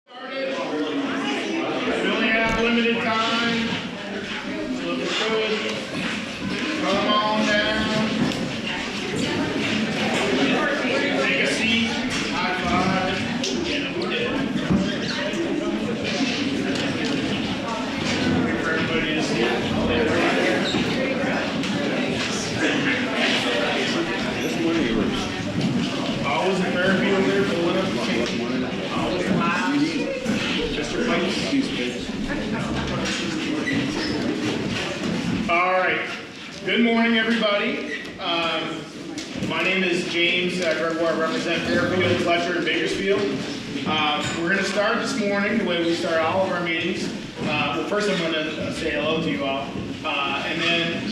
We only have limited time, so if it could, come on down. Take a seat, high five, and we did it. Wait for everybody to see it. Always in Fairfield there for one of the changes. Always last. Mr. Pikes. All right. Good morning, everybody. My name is James Gregoire. I represent Fairfield, Fletcher, and Bakersfield. We're going to start this morning the way we start all of our meetings. Well, first I'm going to say hello to you all. And then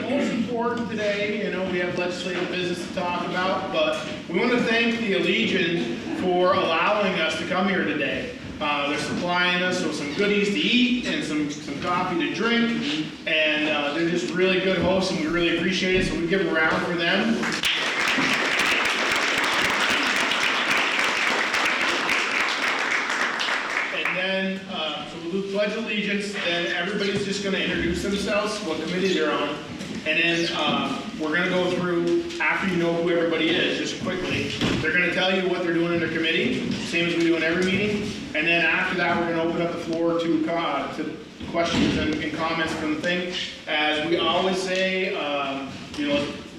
most important today, we have legislative business to talk about, but we want to thank the Legion for allowing us to come here today. They're supplying us with some goodies to eat and some coffee to drink, and they're just really good hosts, and we really appreciate it, so we give a round for them. And then, so we'll do Pledge of Allegiance, then everybody's just going to introduce themselves, what committee they're on, and then we're going to go through, after you know who everybody is, just quickly, they're going to tell you what they're doing in their committee, same as we do in every meeting, and then after that, we're going to open up the floor to questions and comments from the thing. As we always say,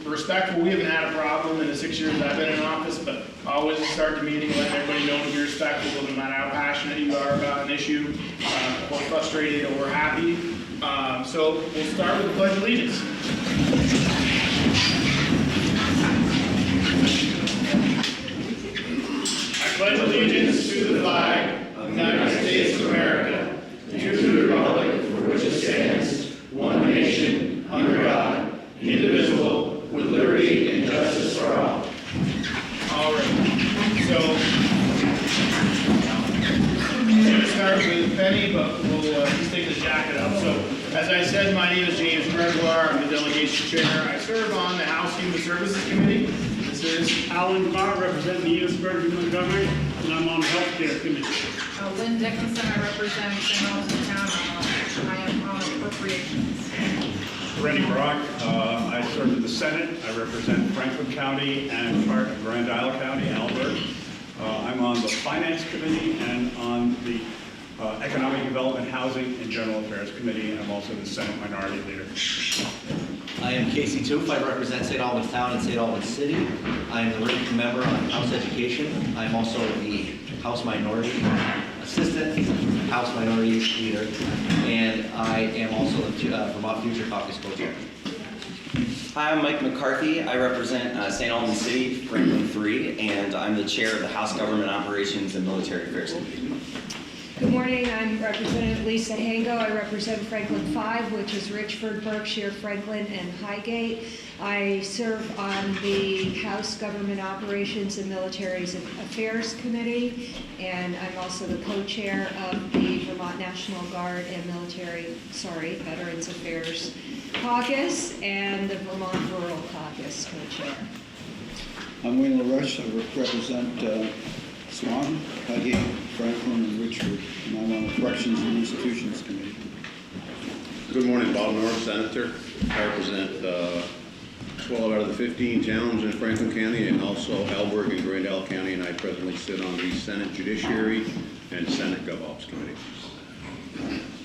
respectful, we haven't had a problem in the 6 years I've been in office, but always start the meeting, let everybody know to be respectful, no matter how passionate you are about an issue, or frustrated or happy. So we'll start with the Pledge of Allegiance. I pledge allegiance to the flag of the United States of America, and to the republic for which it stands, one nation, under God, indivisible, with liberty and justice for all. All right. So I'm going to start with Penny, but we'll just take the jacket up. So, as I said, my name is James Gregoire. I'm the delegation chair. I serve on the House Human Services Committee. This is Alan Carr, representing the Enosburg and Montgomery, and I'm on the Healthcare Committee. Lynn Dickinson, I represent St. Albans Town. I am on appropriations. Randy Brock, I serve in the Senate. I represent Franklin County and part of Grand Isle County, Albert. I'm on the Finance Committee and on the Economic Development, Housing, and General Affairs Committee, and I'm also the Senate Minority Leader. I am Casey Toof. I represent St. Albans Town and St. Albans City. I am the ranking member on House Education. I'm also the House Minority Assistant, House Minority Leader, and I am also the Vermont Future Caucus co-chair. Hi, I'm Mike McCarthy. I represent St. Albans City, Franklin 3, and I'm the chair of the House Government Operations and Military Affairs Committee. Good morning, I'm Representative Lisa Hango. I represent Franklin 5, which is Richford, Berkshire, Franklin, and Highgate. I serve on the House Government Operations and Military Affairs Committee, and I'm also the co-chair of the Vermont National Guard and Veterans Affairs Caucus, and the Vermont Rural Caucus co-chair. I'm Wayne LaRush. I represent Swan, Highgate, Franklin, and Richford, and I'm on the Corrections and Institutions Committee. Good morning, Bob Norris, Senator. I represent 12 out of the 15 towns in Franklin County and also Alberg and Grand Isle County, and I presently sit on the Senate Judiciary and Senate GovOps Committee.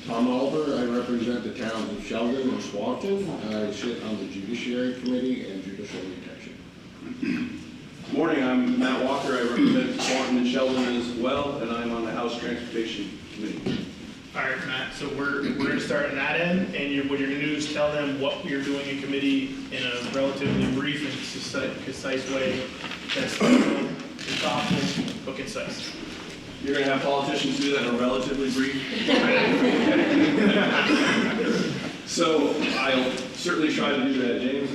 Tom Alber, I represent the towns of Sheldon and Swanton. I sit on the Judiciary Committee and Judicial Protection. Good morning, I'm Matt Walker. I represent Swanton and Sheldon as well, and I'm on the House Transportation Committee. all right, Matt. So we're going to start on that end, and what you're going to do is tell them what you're doing in committee in a relatively brief and concise way. That's thoughtful, but concise. You're going to have politicians do that in a relatively brief. So I'll certainly try to do that, James.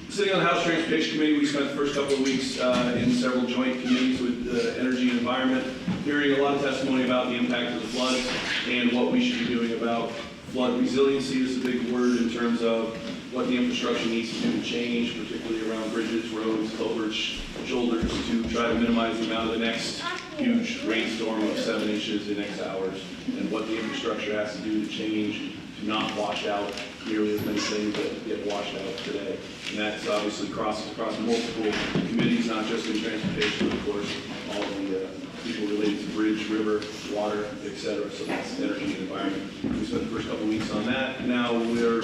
Sitting on the House Transportation Committee, we spent the first couple of weeks in several joint committees with Energy and Environment, hearing a lot of testimony about the impact of the floods and what we should be doing about flood resiliency. This is a big word in terms of what the infrastructure needs to do to change, particularly around bridges, roads, culverts, shoulders, to try to minimize the amount of the next huge rainstorm of 7 inches in X hours, and what the infrastructure has to do to change to not wash out nearly as many things that get washed out today. And that's obviously crosses across multiple committees, not just in transportation, but of course, all the people related to bridge, river, water, et cetera. So that's energy and environment. We spent the first couple of weeks on that. Now we'll hear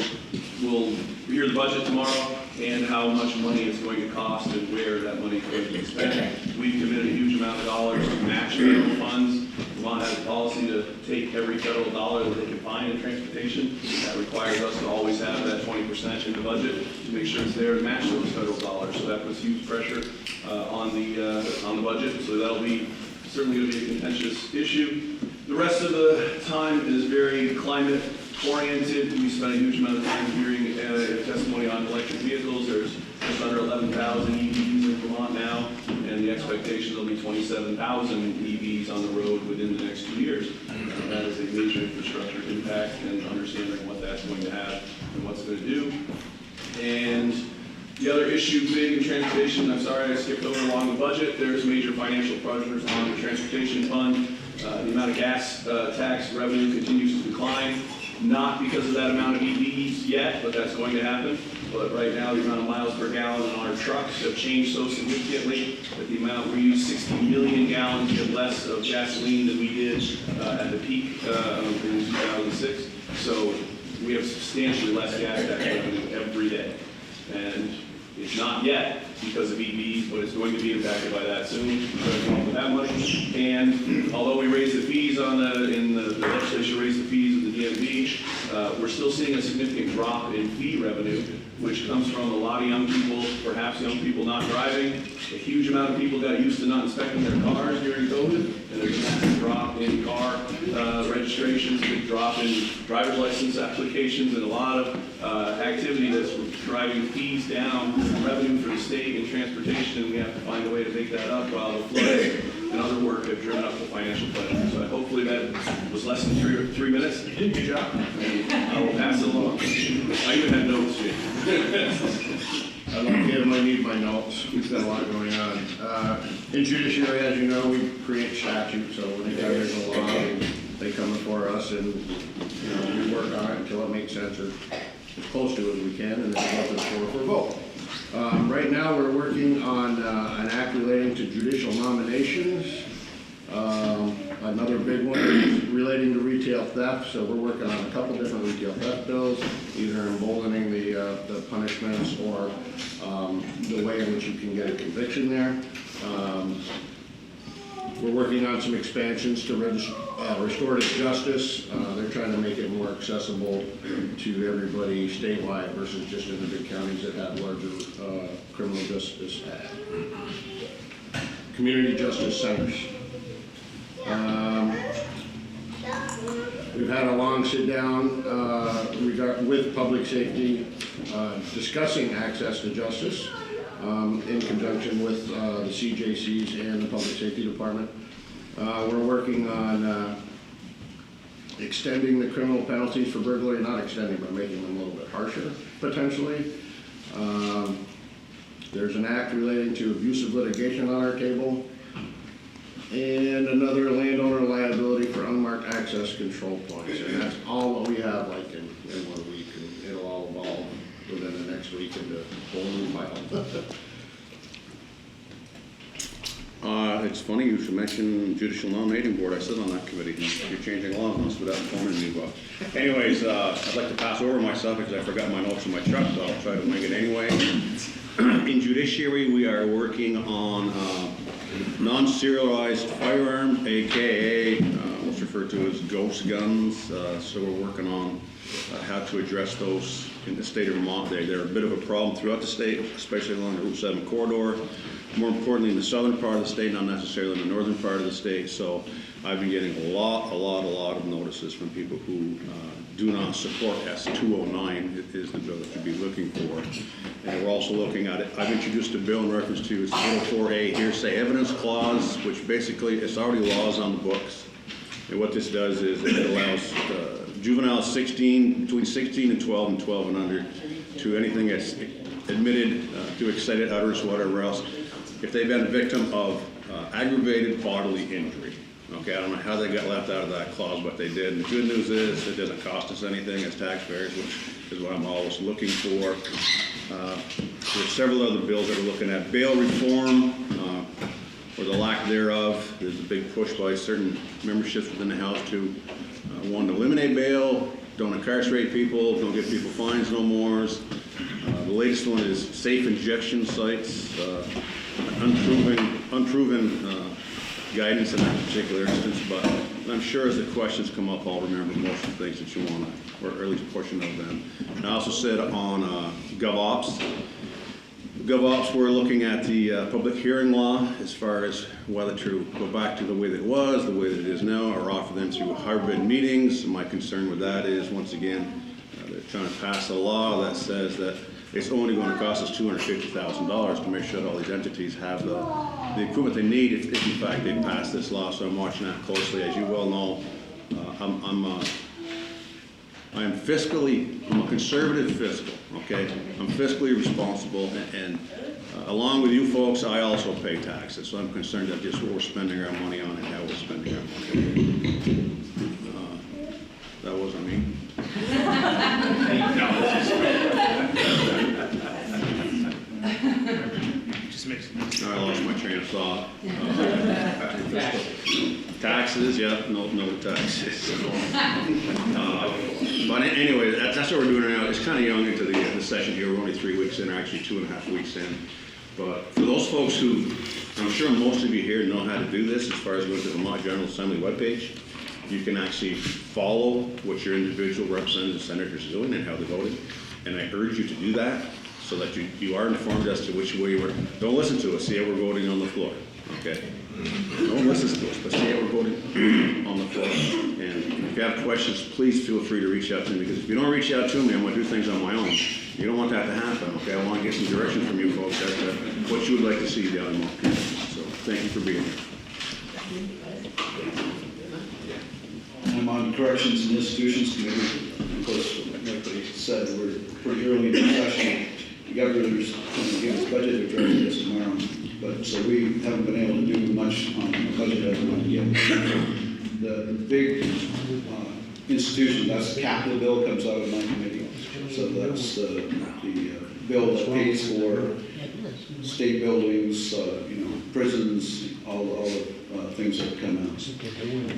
the budget tomorrow and how much money it's going to cost and where that money is going to be spent. We've committed a huge amount of dollars to match federal funds. Vermont has a policy to take every federal dollar that they can find in transportation. That requires us to always have that 20% in the budget to make sure it's there to match those federal dollars. So that puts huge pressure on the budget. So that'll be certainly going to be a contentious issue. The rest of the time is very climate oriented. We spent a huge amount of time hearing testimony on electric vehicles. There's just under 11,000 EVs in Vermont now, and the expectation there'll be 27,000 EVs on the road within the next 2 years. That is a major infrastructure impact, and understanding what that's going to have and what's going to do. And the other issue big in transportation, I'm sorry I skipped over along the budget, there's major financial pressures on the transportation fund. The amount of gas tax revenue continues to decline, not because of that amount of EVs yet, but that's going to happen. But right now, the amount of miles per gallon on our trucks have changed so significantly that the amount, we use 60 million gallons less of gasoline than we did at the peak in 2006. So we have substantially less gas tax revenue every day. And it's not yet because of EVs, but it's going to be impacted by that soon. We're going to come up with that money. And although we raised the fees the legislation raised the fees of the DMV, we're still seeing a significant drop in fee revenue, which comes from a lot of young people, perhaps young people not driving. A huge amount of people got used to not inspecting their cars during COVID, and there's a massive drop in car registrations, a big drop in driver's license applications, and a lot of activity that's driving fees down, revenue for the state and transportation, and we have to find a way to make that up while the floods and other work have driven up the financial pressure. So hopefully that was less than three minutes. You did a good job. I will pass it along. I even had notes here. I like him, I need my notes, we've got a lot going on. In judiciary, as you know, we create statutes, so when there's a law, they come before us and, we work on it until it makes sense or as close to it as we can, and then we go for a vote. Right now, we're working on an act relating to judicial nominations. Another big one is relating to retail theft, so we're working on a couple different retail theft bills, either emboldening the punishments or the way in which you can get a conviction there. We're working on some expansions to restorative justice. They're trying to make it more accessible to everybody statewide versus just in the big counties that have larger criminal justice. Community justice centers. We've had a long sit down with public safety discussing access to justice in conjunction with the CJCs and the Public Safety Department. We're working on extending the criminal penalties for burglary, not extending, but making them a little bit harsher, potentially. There's an act relating to abusive litigation on our table, and another landowner liability for unmarked access control points. And that's all what we have like in 1 week, and it'll all evolve within the next week into a whole new file. It's funny you should mention Judicial Nominating Board. I sit on that committee. You're changing laws on us without informing me. But anyways, I'd like to pass over myself because I forgot my notes in my truck, so I'll try to make it anyway. In Judiciary, we are working on non-serialized firearms, aka what's referred to as ghost guns. So we're working on how to address those in the state of Vermont. They're a bit of a problem throughout the state, especially along the Route 7 corridor. More importantly, in the southern part of the state, not necessarily in the northern part of the state. So I've been getting a lot of notices from people who do not support S209 is the bill that you'd be looking for. And we're also looking at it. I've introduced a bill in reference to its 804A hearsay evidence clause, which basically it's already laws on the books. And what this does is it allows juveniles between 16 and 12 and 12 and under to anything that's admitted to excited utterance, whatever else. If they've been a victim of aggravated bodily injury. Okay, I don't know how they got left out of that clause, but they did. And the good news is it doesn't cost us anything as taxpayers, which is what I'm always looking for. There's several other bills that we're looking at. Bail reform, or the lack thereof. There's a big push by certain memberships within the House to want to eliminate bail, don't incarcerate people, don't give people fines no more. The latest one is safe injection sites, unproven guidance in that particular instance, but I'm sure as the questions come up, I'll remember most of the things that you want to, or at least a portion of them. And I also said on GovOps, we're looking at the public hearing law as far as whether to go back to the way that it was, the way that it is now, or offer them through hybrid meetings. My concern with that is, once again, they're trying to pass a law that says that it's only going to cost us $250,000 to make sure that all these entities have the equipment they need if in fact they pass this law. So I'm watching that closely. As you well know, I'm a conservative fiscal, okay? I'm fiscally responsible, and along with you folks, I also pay taxes. So I'm concerned that just what we're spending our money on and how we're spending our money. That wasn't me. Just makes sense. I lost my train of thought. Taxes, yeah, no taxes. But anyway, that's what we're doing now. It's kind of young into the session here. We're only 3 weeks in, or actually 2.5 weeks in. But for those folks who, I'm sure most of you here know how to do this as far as going to the Vermont General Assembly webpage. You can actually follow what your individual representatives and senators are doing and how they're voting. And I urge you to do that so that you are informed as to which way you were. Don't listen to us, see how we're voting on the floor, okay? Don't listen to us, but see how we're voting on the floor. And if you have questions, please feel free to reach out to me, because if you don't reach out to me, I'm gonna do things on my own. You don't want that to happen, okay? I wanna get some direction from you folks as to what you would like to see down in Montpelier. So thank you for being here. I'm on Corrections and Institutions Committee. Of course, like they said, we're pretty early in the session. The governor's going to give his budget address this tomorrow, but so we haven't been able to do much on the budget as of yet. The big institution, that's the capital bill, comes out of my committee. So that's the bill that pays for state buildings, prisons, all the things that come out.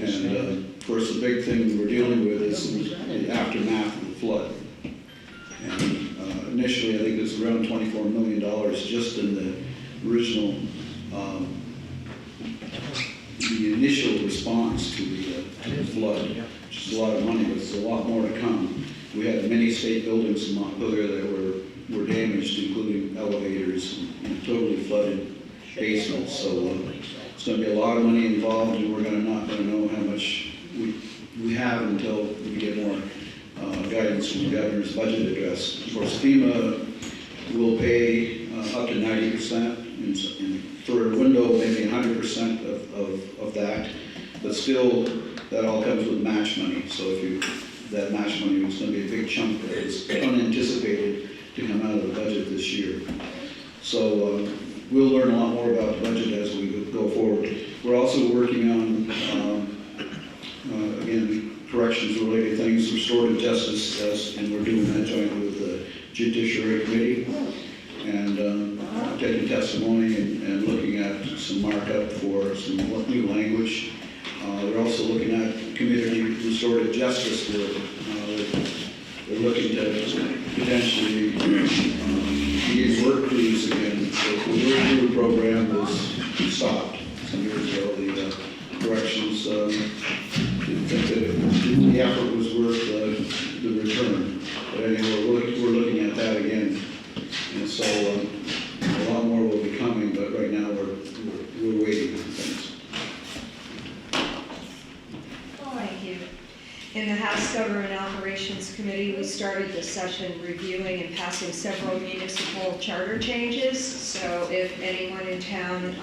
And of course, the big thing we're dealing with is the aftermath of the flood. And initially, I think it was around $24 million just in the original, the initial response to the flood, which is a lot of money, but there's a lot more to come. We had many state buildings in Montpelier that were damaged, including elevators and totally flooded basements. So it's going to be a lot of money involved, and we're not going to know how much we have until we get more guidance from the governor's budget address. Of course, FEMA will pay up to 90%, and for a window, maybe 100% of that. But still, that all comes with match money. So that match money is going to be a big chunk that is unanticipated to come out of the budget this year. So we'll learn a lot more about the budget as we go forward. We're also working on, again, corrections-related things, restorative justice, and we're doing that jointly with the Judiciary Committee, and taking testimony and looking at some markup for some new language. We're also looking at community restorative justice work. We're looking to potentially use work crews again. So the work crew program was stopped some years ago. The corrections didn't think that the effort was worth the return. But anyway, we're looking at that again. And so a lot more will be coming, but right now we're waiting on things. Thank you. In the House Government Operations Committee, we started the session reviewing and passing several municipal charter changes. So if anyone in town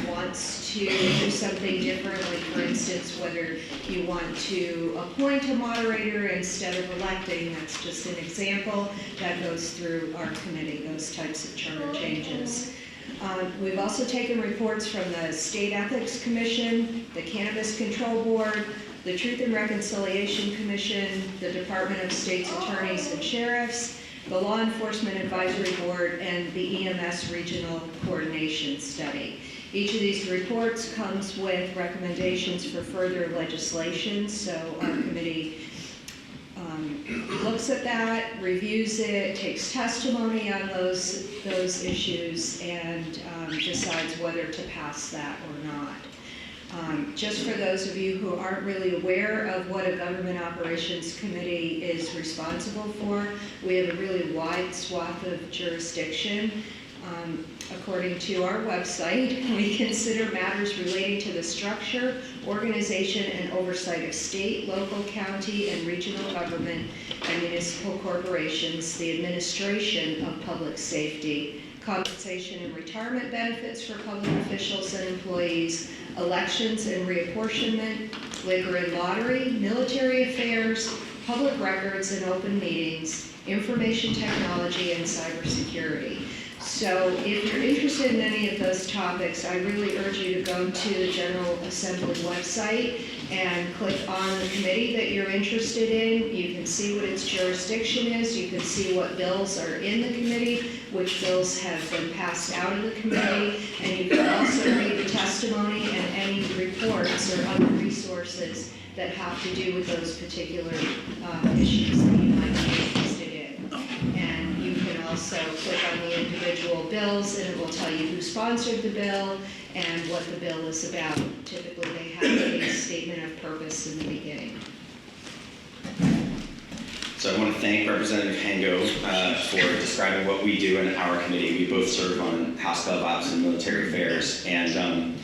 wants to do something different, like for instance, whether you want to appoint a moderator instead of electing, that's just an example, that goes through our committee, those types of charter changes. We've also taken reports from the State Ethics Commission, the Cannabis Control Board, the Truth and Reconciliation Commission, the Department of State's Attorneys and Sheriffs, the Law Enforcement Advisory Board, and the EMS Regional Coordination Study. Each of these reports comes with recommendations for further legislation, so our committee looks at that, reviews it, takes testimony on those issues, and decides whether to pass that or not. Just for those of you who aren't really aware of what a Government Operations Committee is responsible for, we have a really wide swath of jurisdiction. According to our website, we consider matters relating to the structure, organization, and oversight of state, local, county, and regional government and municipal corporations, the administration of public safety, compensation and retirement benefits for public officials and employees, elections and reapportionment, liquor and lottery, military affairs, public records and open meetings, information technology, and cybersecurity. So if you're interested in any of those topics, I really urge you to go to the General Assembly website and click on the committee that you're interested in. You can see what its jurisdiction is. You can see what bills are in the committee, which bills have been passed out of the committee, and you can also read the testimony and any reports or other resources that have to do with those particular issues that you might be interested in. And you can also click on the individual bills, and it will tell you who sponsored the bill and what the bill is about. Typically, they have a statement of purpose in the beginning. So I want to thank Representative Hango for describing what we do in our committee. We both serve on House Gov Ops and Military Affairs, and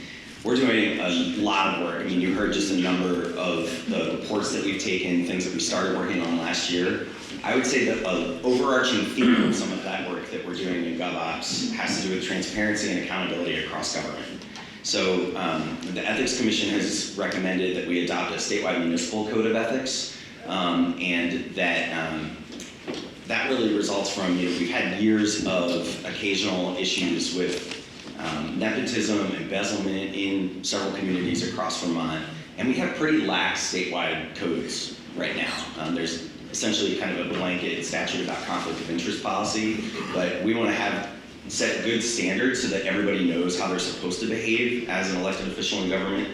we're doing a lot of work. I mean, you heard just a number of the reports that we've taken, things that we started working on last year. I would say that an overarching theme of some of that work that we're doing in GovOps has to do with transparency and accountability across government. So the Ethics Commission has recommended that we adopt a statewide municipal code of ethics, and that really results from, we've had years of occasional issues with nepotism, embezzlement in several communities across Vermont, and we have pretty lax statewide codes right now. There's essentially kind of a blanket statute about conflict of interest policy, but we want to set good standards so that everybody knows how they're supposed to behave as an elected official in government,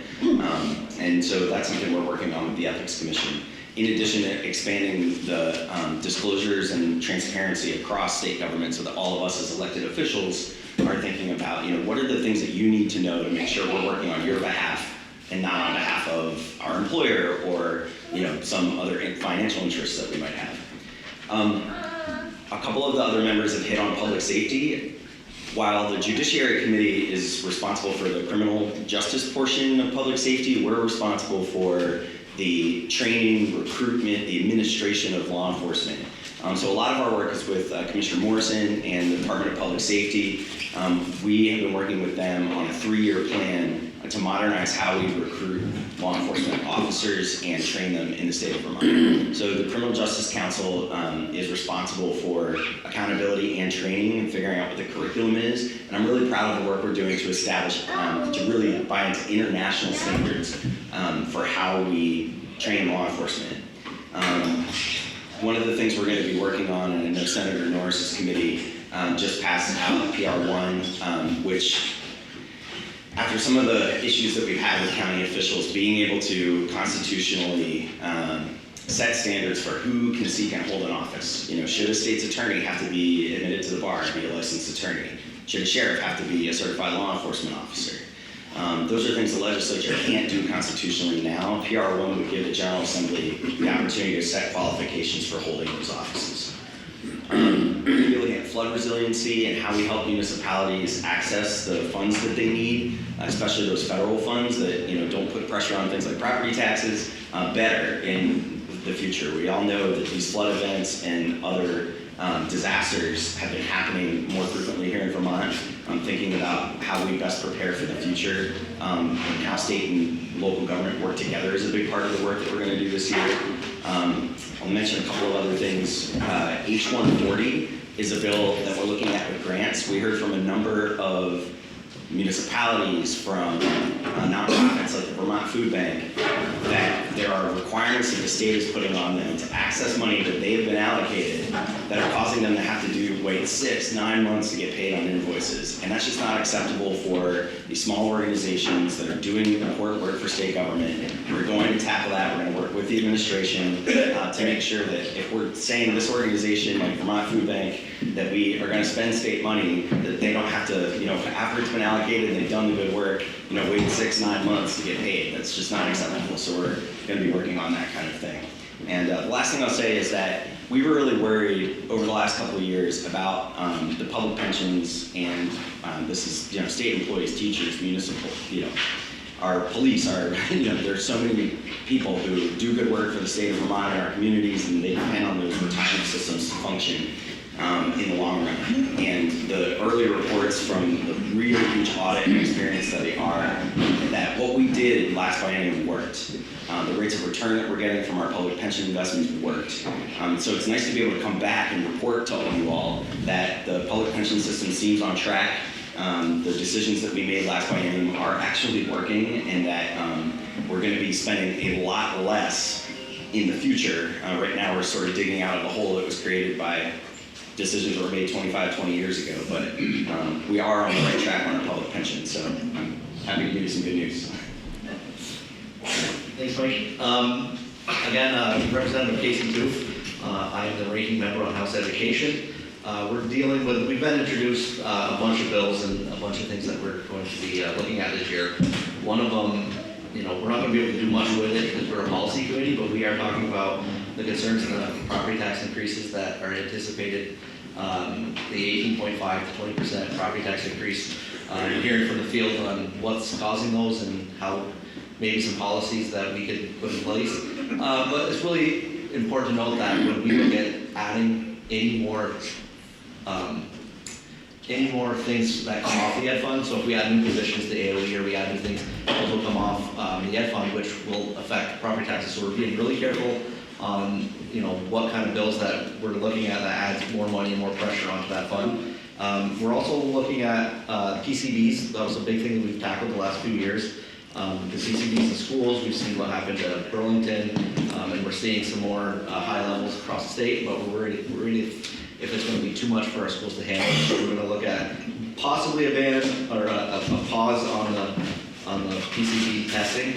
and so that's something we're working on with the Ethics Commission. In addition to expanding the disclosures and transparency across state government so that all of us as elected officials are thinking about, what are the things that you need to know to make sure we're working on your behalf and not on behalf of our employer or, some other financial interests that we might have. A couple of the other members have hit on public safety. While the Judiciary Committee is responsible for the criminal justice portion of public safety, we're responsible for the training, recruitment, the administration of law enforcement. So a lot of our work is with Commissioner Morrison and the Department of Public Safety. We have been working with them on a 3-year plan to modernize how we recruit law enforcement officers and train them in the state of Vermont. So the Criminal Justice Council is responsible for accountability and training and figuring out what the curriculum is. And I'm really proud of the work we're doing to establish, to really buy into international standards for how we train law enforcement. One of the things we're going to be working on, and I know Senator Norris's committee just passed out PR1, which after some of the issues that we've had with county officials, being able to constitutionally set standards for who can seek and hold an office. Should a state's attorney have to be admitted to the bar and be a licensed attorney? Should a sheriff have to be a certified law enforcement officer? Those are things the legislature can't do constitutionally now. PR1 would give the General Assembly the opportunity to set qualifications for holding those offices. We're going to be looking at flood resiliency and how we help municipalities access the funds that they need, especially those federal funds that don't put pressure on things like property taxes, better in the future. We all know that these flood events and other disasters have been happening more frequently here in Vermont. I'm thinking about how we best prepare for the future, and how state and local government work together is a big part of the work that we're going to do this year. I'll mention a couple of other things. H-140 is a bill that we're looking at with grants. We heard from a number of municipalities, from nonprofits like the Vermont Food Bank, that there are requirements that the state is putting on them to access money that they've been allocated that are causing them to have to wait 6-9 months to get paid on invoices. And that's just not acceptable for these small organizations that are doing important work for state government. We're going to tackle that. We're going to work with the administration to make sure that if we're saying this organization like Vermont Food Bank that we are going to spend state money, that they don't have to, after it's been allocated and they've done the good work, wait 6-9 months to get paid. That's just not acceptable. So we're going to be working on that kind of thing. And the last thing I'll say is that we were really worried over the last couple of years about the public pensions, and this is, state employees, teachers, municipal, our police, there's so many people who do good work for the state of Vermont and our communities, and they depend on those retirement systems to function in the long run. And the early reports from the really huge audit and experience study are that what we did last biennium worked. The rates of return that we're getting from our public pension investments worked. So it's nice to be able to come back and report to all you all that the public pension system seems on track. The decisions that we made last biennium are actually working, and that we're going to be spending a lot less in the future. Right now we're sort of digging out of the hole that was created by decisions that were made 25-20 years ago, but we are on the right track on our public pension, so I'm happy to give you some good news. Thanks, Mike. Again, Representative Casey Toof. I am the ranking member on House Education. We've been introduced a bunch of bills and a bunch of things that we're going to be looking at this year. One of them, we're not going to be able to do much with it because we're a policy committee, but we are talking about the concerns and the property tax increases that are anticipated. The 18.5 to 20% property tax increase. You're hearing from the field on what's causing those and how maybe some policies that we could put in place. But it's really important to note that when we look at adding any more things that come off the ed fund, so if we add new positions to AOE or we add new things, those will come off the ed fund, which will affect property taxes. So we're being really careful on what kind of bills that we're looking at that adds more money and more pressure onto that fund. We're also looking at PCBs. That was a big thing that we've tackled the last few years. The PCBs in schools, we've seen what happened to Burlington, and we're seeing some more high levels across the state, but we're worried if it's going to be too much for our schools to handle. So we're going to look at possibly a ban or a pause on the PCB testing.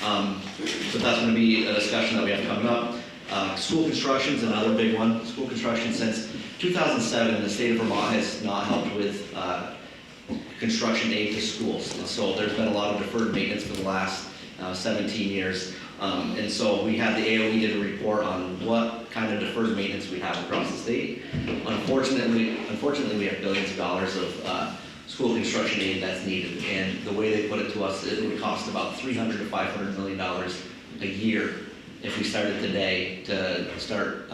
But that's going to be a discussion that we have coming up. School construction is another big one. School construction, since 2007, the state of Vermont has not helped with construction aid to schools. And so there's been a lot of deferred maintenance for the last 17 years. And so we had the AOE did a report on what kind of deferred maintenance we have across the state. Unfortunately, we have billions of dollars of school construction aid that's needed. And the way they put it to us, it would cost about $300 to $500 million a year if we started today to start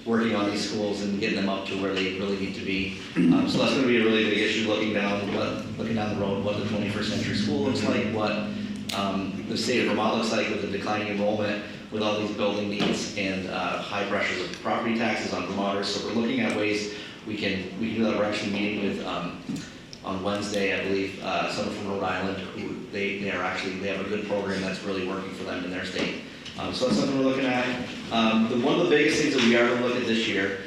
working on these schools and getting them up to where they really need to be. So that's going to be a really big issue, looking down the road, what the 21st century school looks like, what the state of Vermont looks like with the declining enrollment, with all these building needs and high pressures of property taxes on Vermonters. So we're looking at ways we can do that. We're actually meeting with on Wednesday, I believe, someone from Rhode Island who they have a good program that's really working for them in their state. So that's something we're looking at. One of the biggest things that we are going to look at this year,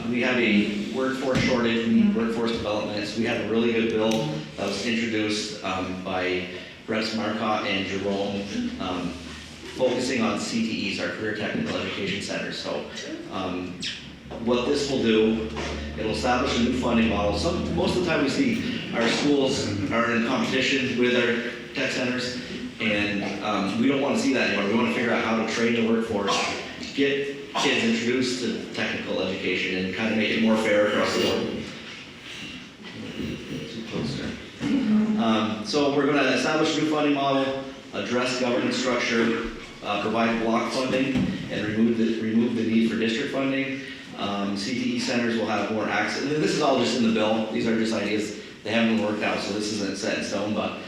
we have a workforce shortage, we need workforce development. So we had a really good bill that was introduced by Rex Marcotte and Jerome, focusing on CTEs, our Career Technical Education Centers. So what this will do, it'll establish a new funding model. Most of the time we see our schools are in competition with our tech centers, and we don't want to see that anymore. We want to figure out how to train the workforce, get kids introduced to technical education, and kind of make it more fair across the board. So we're going to establish a new funding model, address governance structure, provide block funding, and remove the need for district funding. CTE centers will have more access. This is all just in the bill. These are just ideas. They haven't been worked out, so this isn't set in stone. But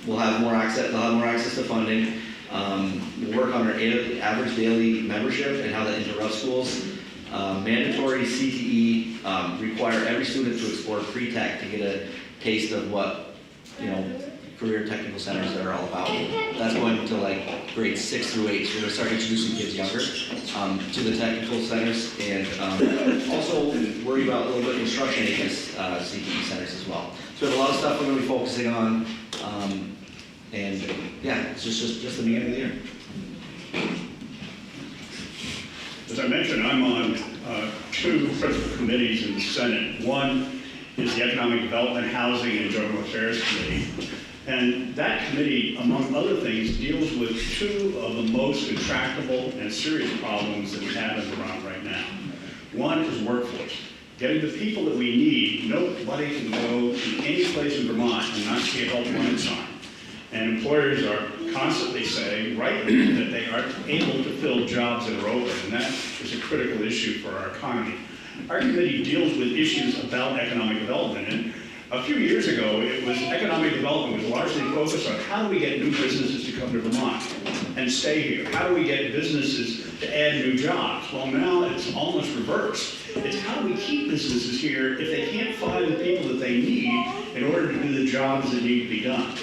we'll have more access. They'll have more access to funding. We'll work on our average daily membership and how that interrupts schools. Mandatory CTE require every student to explore pre-tech to get a taste of what, career technical centers are all about. That's going to like grades 6 through 8. So we're going to start introducing kids younger to the technical centers, and also worry about a little bit of instruction ages CTE centers as well. So we have a lot of stuff we're going to be focusing on, and yeah, it's just the beginning of the year. As I mentioned, I'm on 2 principal committees in the Senate. One is the Economic Development, Housing, and General Affairs Committee. And that committee, among other things, deals with 2 of the most intractable and serious problems that we have in Vermont right now. One is workforce. Getting the people that we need. Nobody can go to any place in Vermont and not see a help wanted sign. And employers are constantly saying, rightly, that they aren't able to fill jobs that are open, and that is a critical issue for our economy. Our committee deals with issues about economic development, and a few years ago, economic development was largely focused on how do we get new businesses to come to Vermont and stay here? How do we get businesses to add new jobs? Well, now it's almost reversed. It's how do we keep businesses here if they can't find the people that they need in order to do the jobs that need to be done?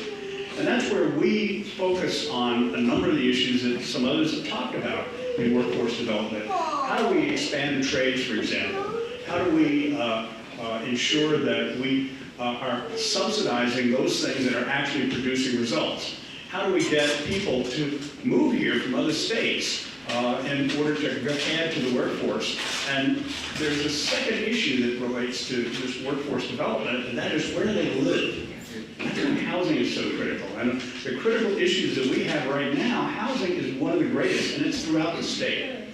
And that's where we focus on a number of the issues that some others have talked about in workforce development. How do we expand the trades, for example? How do we ensure that we are subsidizing those things that are actually producing results? How do we get people to move here from other states in order to add to the workforce? And there's a second issue that relates to this workforce development, and that is where they live. That's why housing is so critical. And the critical issues that we have right now, housing is one of the greatest, and it's throughout the state.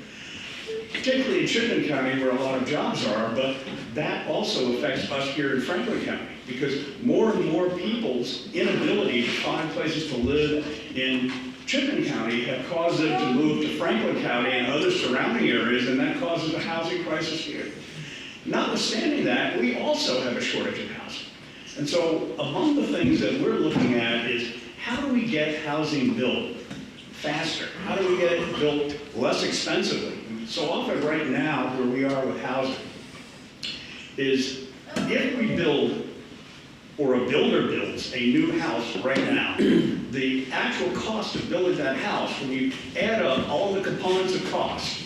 Particularly in Chittenden County, where a lot of jobs are, but that also affects us here in Franklin County, because more and more people's inability to find places to live in Chittenden County have caused them to move to Franklin County and other surrounding areas, and that causes a housing crisis here. Notwithstanding that, we also have a shortage of housing. And so among the things that we're looking at is how do we get housing built faster? How do we get it built less expensively? So often right now where we are with housing is if we build or a builder builds a new house right now, the actual cost of building that house, when you add up all the components of cost,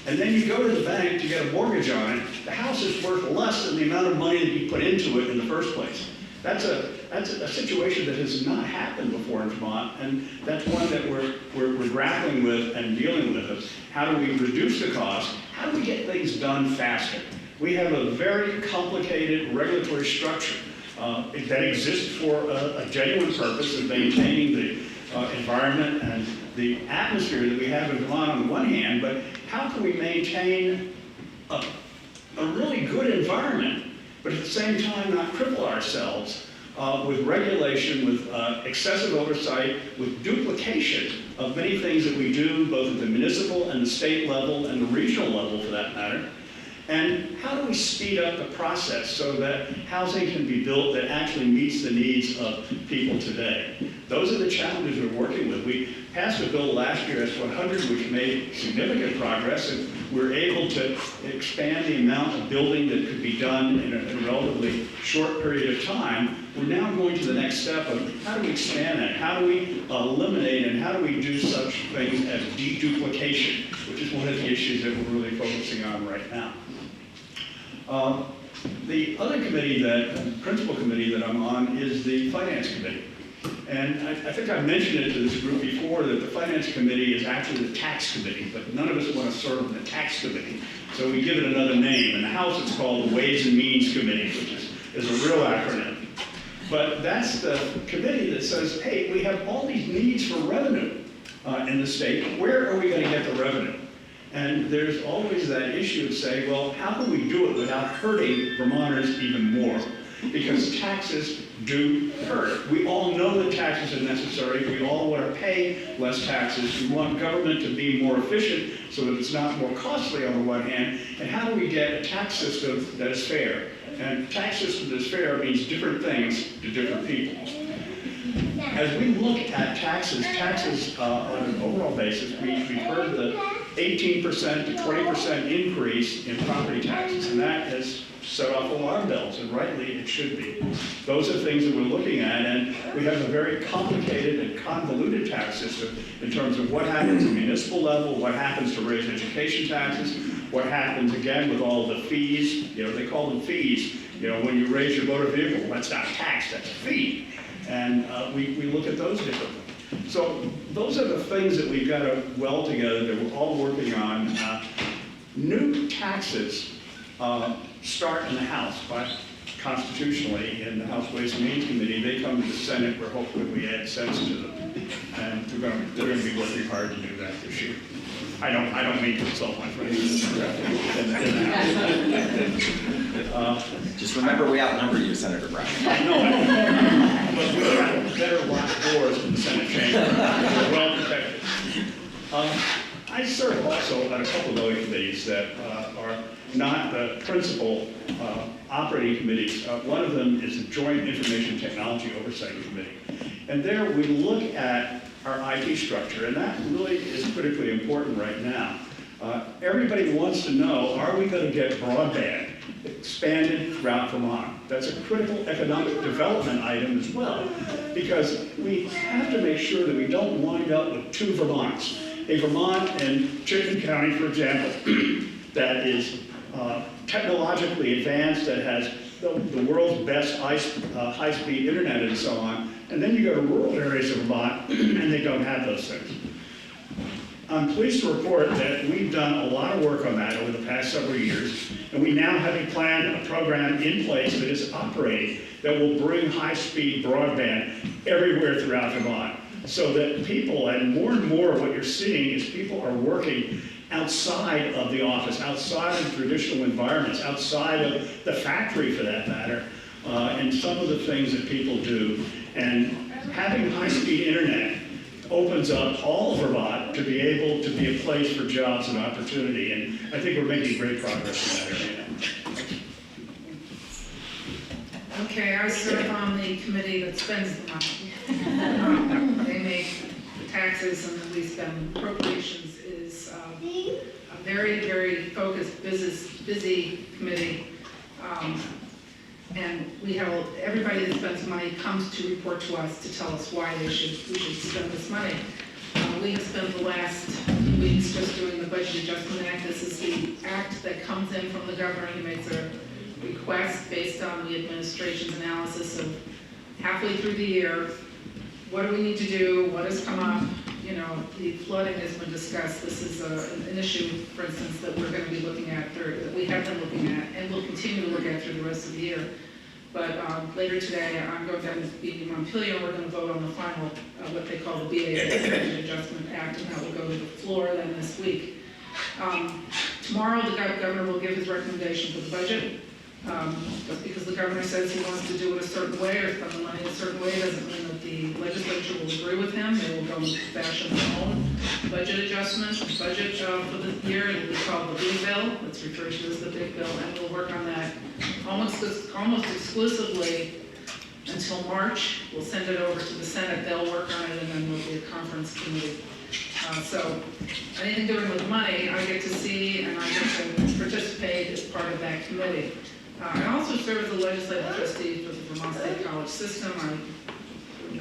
and then you go to the bank to get a mortgage on it, the house is worth less than the amount of money that you put into it in the first place. That's a situation that has not happened before in Vermont, and that's one that we're grappling with and dealing with. How do we reduce the cost? How do we get things done faster? We have a very complicated regulatory structure that exists for a genuine purpose of maintaining the environment and the atmosphere that we have in Vermont on the one hand, but how can we maintain a really good environment, but at the same time not cripple ourselves with regulation, with excessive oversight, with duplication of many things that we do, both at the municipal and the state level and the regional level for that matter. And how do we speed up the process so that housing can be built that actually meets the needs of people today? Those are the challenges we're working with. We passed a bill last year, S-100, which made significant progress, and we're able to expand the amount of building that could be done in a relatively short period of time. We're now going to the next step of how do we expand that? How do we eliminate and how do we do such things as deduplication, which is one of the issues that we're really focusing on right now. The other committee, principal committee that I'm on is the Finance Committee. And I think I've mentioned it to this group before that the Finance Committee is actually the Tax Committee, but none of us want to serve on the Tax Committee. So we give it another name. In the House it's called the Ways and Means Committee, which is a real acronym. But that's the committee that says, hey, we have all these needs for revenue in the state. Where are we going to get the revenue? And there's always that issue of saying, well, how can we do it without hurting Vermonters even more? Because taxes do hurt. We all know that taxes are necessary. We all want to pay less taxes. We want government to be more efficient so that it's not more costly on the one hand. And how do we get a tax system that is fair? And a tax system that is fair means different things to different people. As we look at taxes on an overall basis, we've heard the 18% to 20% increase in property taxes, and that has set off alarm bells, and rightly it should be. Those are things that we're looking at, and we have a very complicated and convoluted tax system in terms of what happens at municipal level, what happens to raise education taxes, what happens again with all the fees. They call them fees. When you raise your motor vehicle, well, that's not a tax, that's a fee. And we look at those differently. So those are the things that we've got to weld together that we're all working on. New taxes start in the House, but constitutionally in the House Ways and Means Committee, they come to the Senate where hopefully we add sense to them. And we're going to be working hard to do that this year. I don't mean to insult my friends. Just remember we outnumber you, Senator Brown. I know, but we have better locked doors in the Senate chamber. We're well protected. I serve also on a couple of other committees that are not the principal operating committees. One of them is the Joint Information Technology Oversight Committee. And there we look at our IT structure, and that really is critically important right now. Everybody wants to know, are we going to get broadband expanded throughout Vermont? That's a critical economic development item as well, because we have to make sure that we don't wind up with two Vermonts. A Vermont in Chittenden County, for example, that is technologically advanced, that has the world's best high-speed internet and so on, and then you go to rural areas of Vermont and they don't have those things. I'm pleased to report that we've done a lot of work on that over the past several years, and we now have a plan and a program in place that is operating that will bring high-speed broadband everywhere throughout Vermont, so that people, and more what you're seeing is people are working outside of the office, outside of traditional environments, outside of the factory for that matter, and some of the things that people do. And having high-speed internet opens up all of Vermont to be able to be a place for jobs and opportunity, and I think we're making great progress in that area now. Okay, I serve on the committee that spends the money. They make the taxes and we spend appropriations. Is a very, very focused, busy committee. And we have, everybody that spends money comes to report to us to tell us why we should spend this money. We have spent the last few weeks just doing the Budget Adjustment Act. This is the act that comes in from the governor. He makes a request based on the administration's analysis of halfway through the year. What do we need to do? What has come up? The flooding has been discussed. This is an issue, for instance, that we're going to be looking at, that we have been looking at, and will continue to look at through the rest of the year. But later today, I'm going down to be in Montpelier, and we're going to vote on the final, what they call the BAA, Budget Adjustment Act, and that will go to the floor then this week. Tomorrow, the governor will give his recommendation for the budget. Just because the governor says he wants to do it a certain way or spend the money a certain way doesn't mean that the legislature will agree with him. They will go and fashion their own budget adjustment, budget for the year. It will be called the big bill. It's referred to as the big bill, and we'll work on that almost exclusively until March. We'll send it over to the Senate. They'll work on it, and then there'll be a conference committee. So anything doing with money, I get to see and I get to participate as part of that committee. I also serve as a legislative trustee for the Vermont State College system.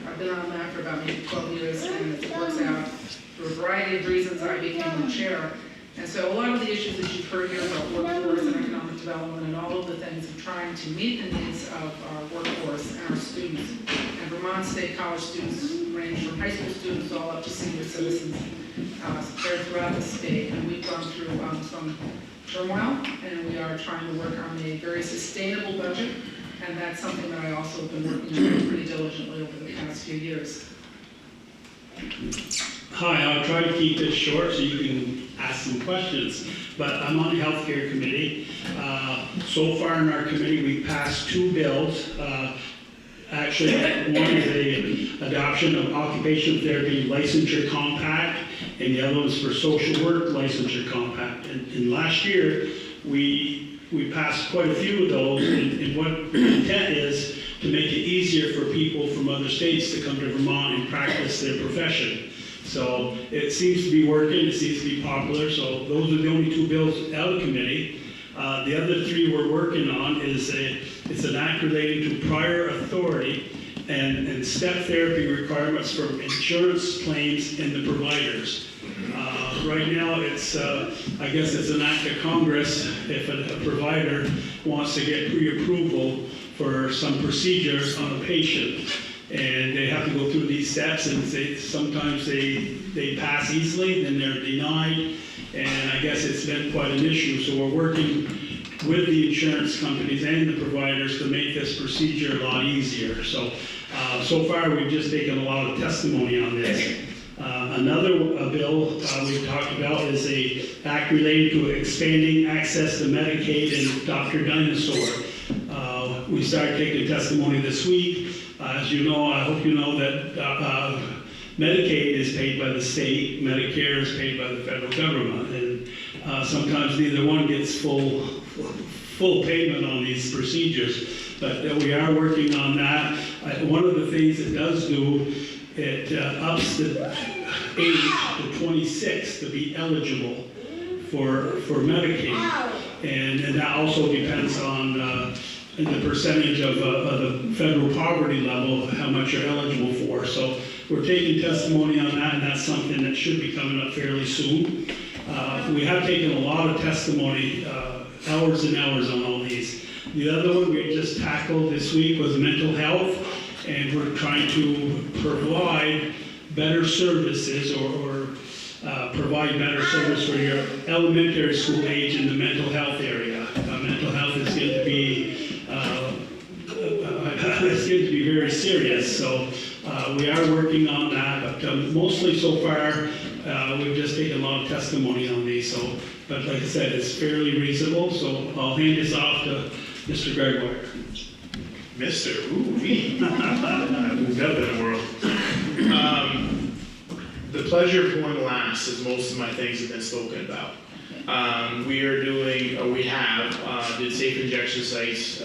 I've been on that for about maybe 12 years, and it works out for a variety of reasons. I became the chair. And so a lot of the issues that you've heard here about workforce and economic development and all of the things of trying to meet the needs of our workforce and our students. And Vermont State College students range from high school students all up to senior citizens. They're throughout the state, and we've gone through some turmoil, and we are trying to work on a very sustainable budget, and that's something that I also have been working on pretty diligently over the past few years. Hi, I'll try to keep this short so you can ask some questions, but I'm on the healthcare committee. So far in our committee, we passed 2 bills. Actually, one is the adoption of occupational therapy licensure compact, and the other one's for social work licensure compact. And last year, we passed quite a few of those, and what the intent is to make it easier for people from other states to come to Vermont and practice their profession. So it seems to be working, it seems to be popular, so those are the only two bills out of committee. The other three we're working on it's an act relating to prior authority and step therapy requirements for insurance claims and the providers. Right now, I guess it's an act of Congress if a provider wants to get pre-approval for some procedures on a patient. And they have to go through these steps, and sometimes they pass easily, then they're denied. And I guess it's been quite an issue, so we're working with the insurance companies and the providers to make this procedure a lot easier. So far, we've just taken a lot of testimony on this. Another bill we've talked about is a act related to expanding access to Medicaid and Dr. Dinosaur. We started taking testimony this week. As you know, I hope you know that Medicaid is paid by the state, Medicare is paid by the federal government, and sometimes neither one gets full payment on these procedures. But we are working on that. One of the things it does do, it ups the age to 26 to be eligible for Medicaid. And that also depends on the percentage of the federal poverty level of how much you're eligible for. So we're taking testimony on that, and that's something that should be coming up fairly soon. We have taken a lot of testimony, hours and hours on all these. The other one we just tackled this week was mental health, and we're trying to provide better services or provide better service for your elementary school age in the mental health area. Mental health is going to be it's going to be very serious, so we are working on that, but mostly so far we've just taken a lot of testimony on these, but like I said, it's fairly reasonable, so I'll hand this off to Mr. Gregoire. Mr. Ooh-wee. I moved up in the world. The pleasure of going last is most of my things have been spoken about. We have did safe injection sites,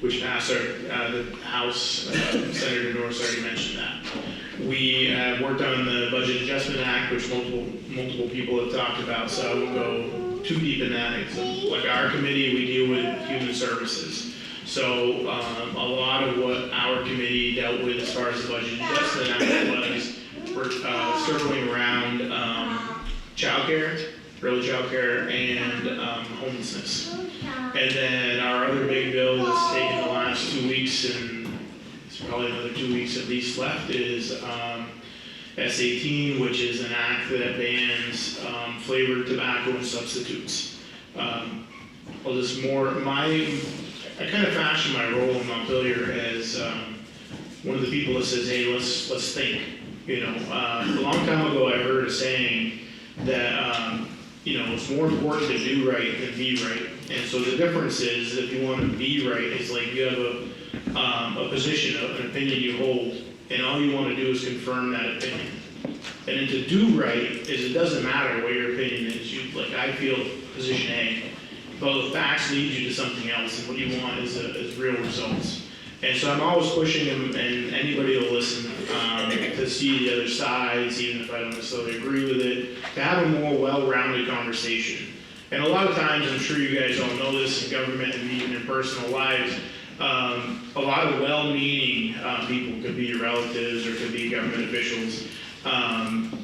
which passed the House. Senator Norris already mentioned that. We have worked on the Budget Adjustment Act, which multiple people have talked about, so I won't go too deep in that. Like our committee, we deal with human services. So a lot of what our committee dealt with as far as the Budget Adjustment Act was, we're circling around childcare, early childcare, and homelessness. And then our other big bill that's taken the last 2 weeks, and it's probably another 2 weeks at least left, is S18, which is an act that bans flavored tobacco and substitutes. I kind of fashion my role in Montpelier as one of the people that says, hey, let's think. You know, a long time ago I heard a saying that it's more important to do right than be right. And so the difference is, if you want to be right, it's like you have a position, an opinion you hold, and all you want to do is confirm that opinion. And then to do right is, it doesn't matter what your opinion is. I feel position A, but the facts lead you to something else, and what you want is real results. And so I'm always pushing them, and anybody will listen, to see the other sides, even if I don't necessarily agree with it, to have a more well-rounded conversation. And a lot of times, I'm sure you guys all know this in government and even in personal lives, a lot of well-meaning people, could be your relatives or could be government officials,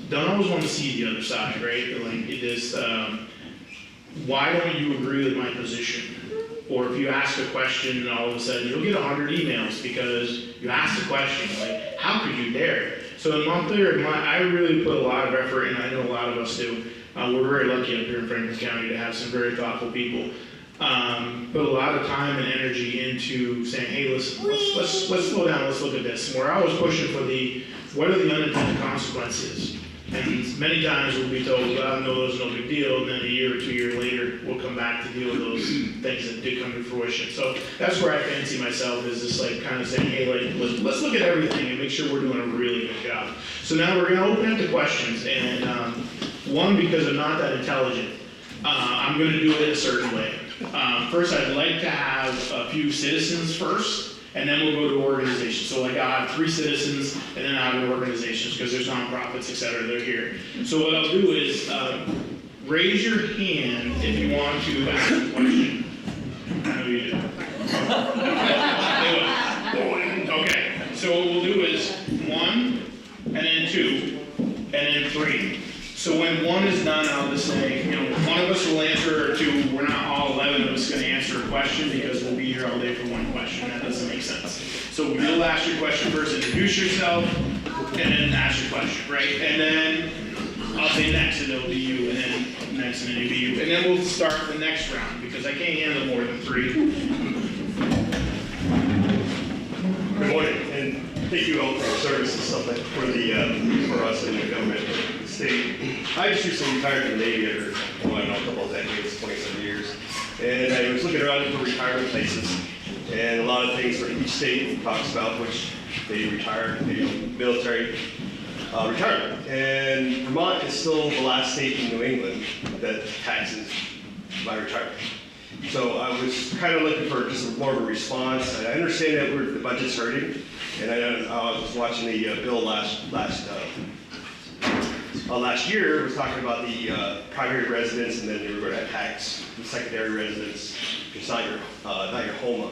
don't always want to see the other side, right? Like it is, why don't you agree with my position? Or if you ask a question, all of a sudden you'll get 100 emails because you asked a question. Like, how could you dare? So in Montpelier, I really put a lot of effort, and I know a lot of us do. We're very lucky up here in Franklin County to have some very thoughtful people. Put a lot of time and energy into saying, hey, listen, let's slow down, let's look at this. And we're always pushing for what are the unintended consequences? And many times we'll be told, well, no, those no big deal, and then a year or 2 years later, we'll come back to deal with those things that did come to fruition. So that's where I fancy myself, is just like kind of saying, hey, let's look at everything and make sure we're doing a really good job. So now we're gonna open up to questions, and one, because I'm not that intelligent, I'm gonna do it a certain way. First, I'd like to have a few citizens first, and then we'll go to organizations. So like I have 3 citizens, and then I have organizations, because there's nonprofits, et cetera, they're here. So what I'll do is, raise your hand if you want to ask a question. I know you do. Okay, so what we'll do is 1, and then 2, and then 3. So when 1 is done, I'll just say, one of us will answer, or 2. We're not all 11 of us going to answer a question, because we'll be here all day for 1 question. That doesn't make sense. So you'll ask your question first, introduce yourself, and then ask your question, right? And then I'll say next, and it'll be you, and then next, and then it'll be you. And then we'll start the next round, because I can't handle more than 3. Good morning, and thank you all for your service and stuff like for us in the government state. I just recently retired from the Navy after, a couple of decades, 27 years. And I was looking around for retirement places, and a lot of things for each state talks about which they retire, military retirement. And Vermont is still the last state in New England that taxes my retirement. So I was kind of looking for just more of a response. I understand that the budget's hurting, and I was watching the bill last year. It was talking about the primary residence, and then they were going to tax the secondary residence. It's not your home,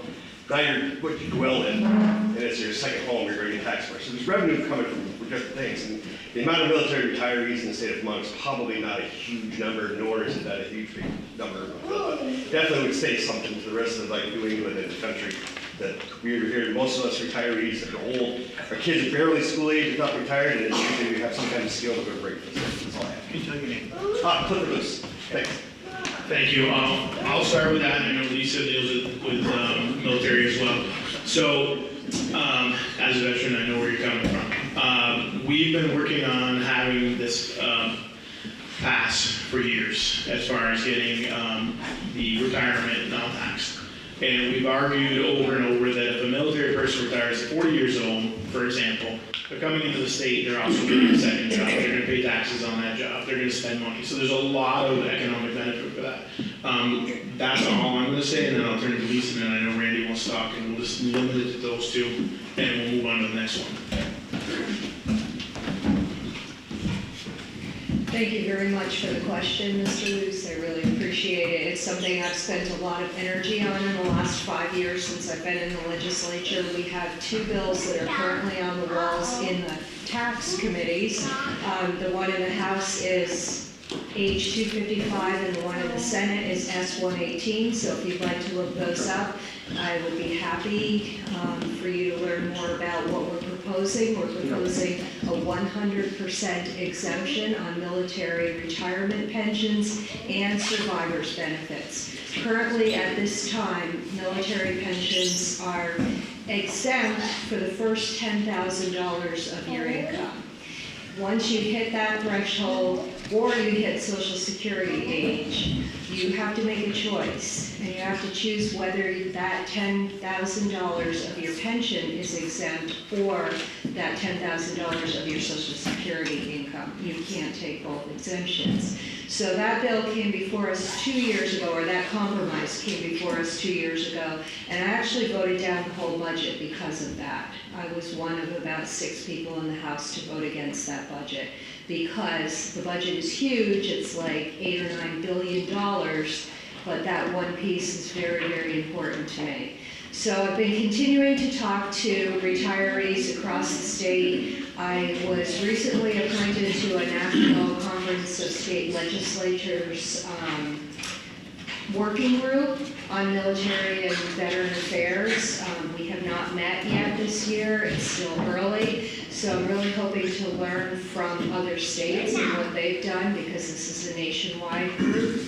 not your what you dwell in, and it's your second home. You're going to get taxed for. So there's revenue coming from different things, and the amount of military retirees in the state of Vermont is probably not a huge number, nor is it that a huge big number. But definitely would say something to the rest of New England and the country that we're here. Most of us retirees that are old, our kids are barely school age, if not retired, and usually we have some kind of skill to go break for. That's all I have. Can you tell your name? Clifford Loose. Thanks. Thank you. I'll start with that. I know Lisa deals with military as well. So, as a veteran, I know where you're coming from. We've been working on having this pass for years as far as getting the retirement non-taxed. And we've argued over and over that if a military person retires at 40 years old, for example, they're coming into the state, they're also getting a second job, they're going to pay taxes on that job, they're going to spend money. So there's a lot of economic benefit for that. That's all I'm going to say, and then I'll turn it to Lisa, and then I know Randy wants to talk, and we'll just limit it to those 2, and we'll move on to the next one. Thank you very much for the question, Mr. Luce. I really appreciate it. It's something I've spent a lot of energy on in the last 5 years since I've been in the legislature. We have 2 bills that are currently on the walls in the tax committees. The one in the House is H 255, and the one in the Senate is S 118. So if you'd like to look those up, I would be happy for you to learn more about what we're proposing. We're proposing a 100% exemption on military retirement pensions and survivors' benefits. Currently, at this time, military pensions are exempt for the first $10,000 of your income. Once you hit that threshold, or you hit Social Security age, you have to make a choice, and you have to choose whether that $10,000 of your pension is exempt or that $10,000 of your Social Security income. You can't take both exemptions. So that bill came before us 2 years ago, or that compromise came before us 2 years ago, and I actually voted down the whole budget because of that. I was one of about 6 people in the House to vote against that budget, because the budget is huge. It's like $8 or $9 billion, but that one piece is very, very important to me. So I've been continuing to talk to retirees across the state. I was recently appointed to a National Conference of State Legislatures working group on military and veteran affairs. We have not met yet this year. It's still early. So I'm really hoping to learn from other states and what they've done, because this is a nationwide group.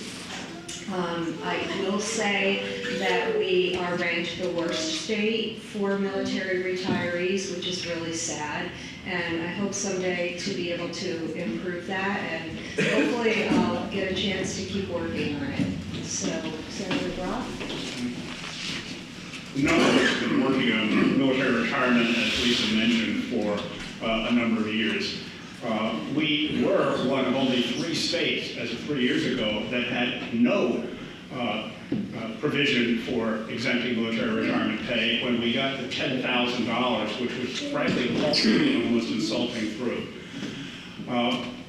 I will say that we are ranked the worst state for military retirees, which is really sad. And I hope someday to be able to improve that, and hopefully I'll get a chance to keep working on it. So, Senator Brock? A number of us have been working on military retirement, as Lisa mentioned, for a number of years. We were one of only 3 states, as of 3 years ago, that had no provision for exempting military retirement pay when we got the $10,000, which was frankly paltry and almost insulting through.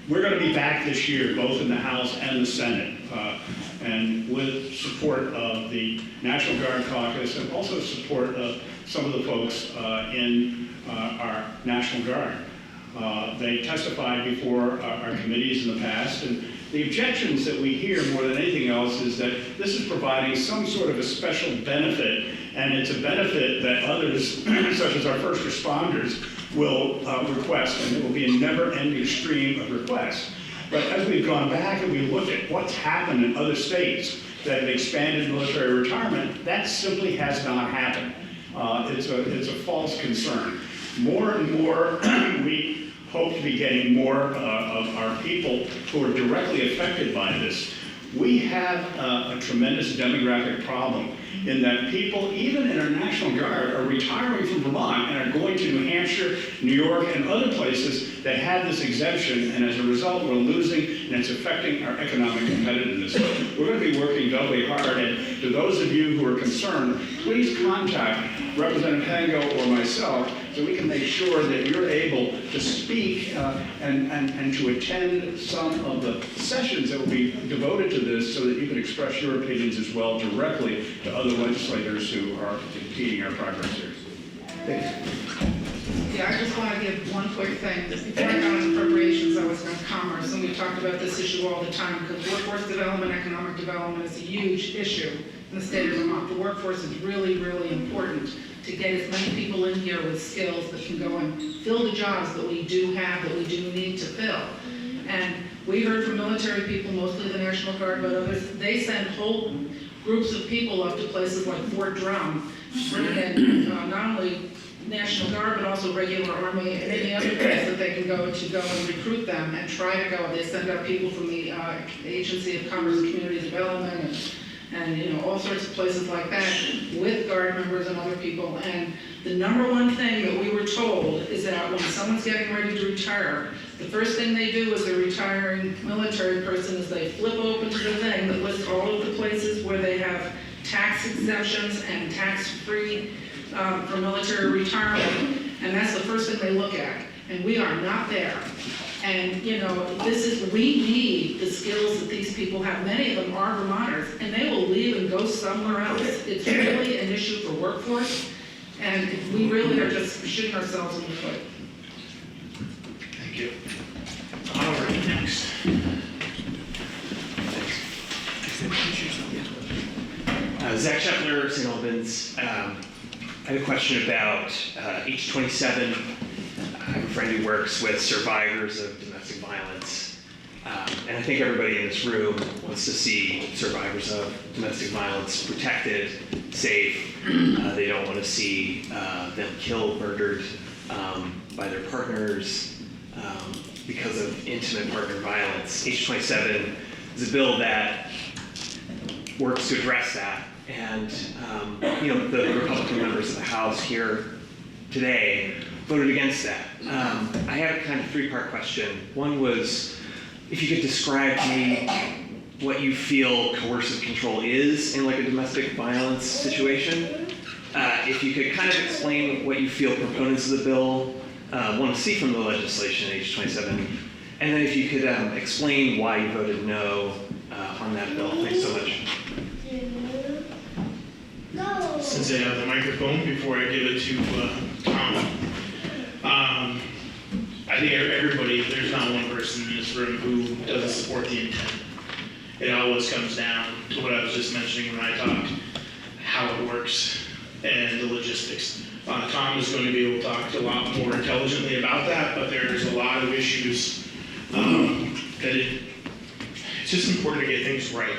We're going to be back this year, both in the House and the Senate, and with support of the National Guard Caucus and also support of some of the folks in our National Guard. They testified before our committees in the past, and the objections that we hear more than anything else is that this is providing some sort of a special benefit, and it's a benefit that others, such as our first responders, will request, and it will be a never-ending stream of requests. But as we've gone back and we look at what's happened in other states that have expanded military retirement, that simply has not happened. It's a false concern. More and more, we hope to be getting more of our people who are directly affected by this. We have a tremendous demographic problem in that people, even in our National Guard, are retiring from Vermont and are going to New Hampshire, New York, and other places that have this exemption, and as a result, we're losing, and it's affecting our economic competitiveness. We're going to be working doubly hard, and to those of you who are concerned, please contact Representative Hango or myself so we can make sure that you're able to speak and to attend some of the sessions that will be devoted to this so that you can express your opinions as well directly to other legislators who are impeding our progress here. Thank you. Yeah, I just want to give one quick thing. Just before I got on appropriations, I was on commerce, and we talked about this issue all the time because workforce development, economic development is a huge issue in the state of Vermont. The workforce is really, really important to get as many people in here with skills that can go and fill the jobs that we do have, that we do need to fill. And we heard from military people, mostly the National Guard, but others, they send whole groups of people up to places like Fort Drum, bringing in not only National Guard, but also regular Army and any other place that they can go and recruit them and try to go. They send out people from the Agency of Commerce and Community Development and you know, all sorts of places like that with Guard members and other people. And the number one thing that we were told is that when someone's getting ready to retire, the first thing they do as a retiring military person is they flip open to the thing that lists all of the places where they have tax exemptions and tax-free for military retirement, and that's the first thing they look at, and we are not there. And you know, we need the skills that these people have. Many of them are Vermonters, and they will leave and go somewhere else. It's really an issue for workforce, and we really are just shooting ourselves in the foot. Thank you. All right, next. Zach Scheffler, St. Albans. I have a question about H27. I have a friend who works with survivors of domestic violence. And I think everybody in this room wants to see survivors of domestic violence protected, safe. They don't want to see them killed, murdered by their partners because of intimate partner violence. H27 is a bill that works to address that. And you know, the Republican members of the House here today voted against that. I have a kind of three-part question. One was, if you could describe to me what you feel coercive control is in like a domestic violence situation. If you could kind of explain what you feel proponents of the bill want to see from the legislation in H27. And then if you could explain why you voted no on that bill. Thanks so much. Since I have the microphone, before I give it to Tom, I think everybody, there's not one person in this room who doesn't support the intent. It always comes down to what I was just mentioning when I talked, how it works and the logistics. Tom is going to be able to talk a lot more intelligently about that, but there's a lot of issues that it's just important to get things right.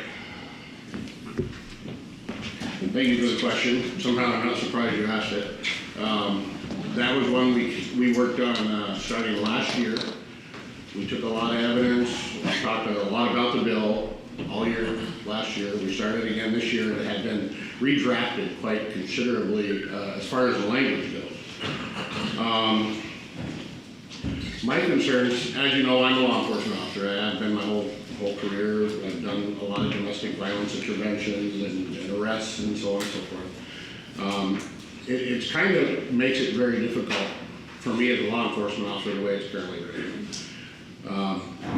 Thank you for the question. Somehow I'm not surprised you asked it. That was one we worked on starting last year. We took a lot of evidence, talked a lot about the bill all year last year. We started again this year, and it had been redrafted quite considerably as far as the language goes. My concerns, as you know, I'm a law enforcement officer. I have been my whole whole career. I've done a lot of domestic violence interventions and arrests and so on and so forth. It's kind of makes it very difficult for me as a law enforcement officer the way it's currently written.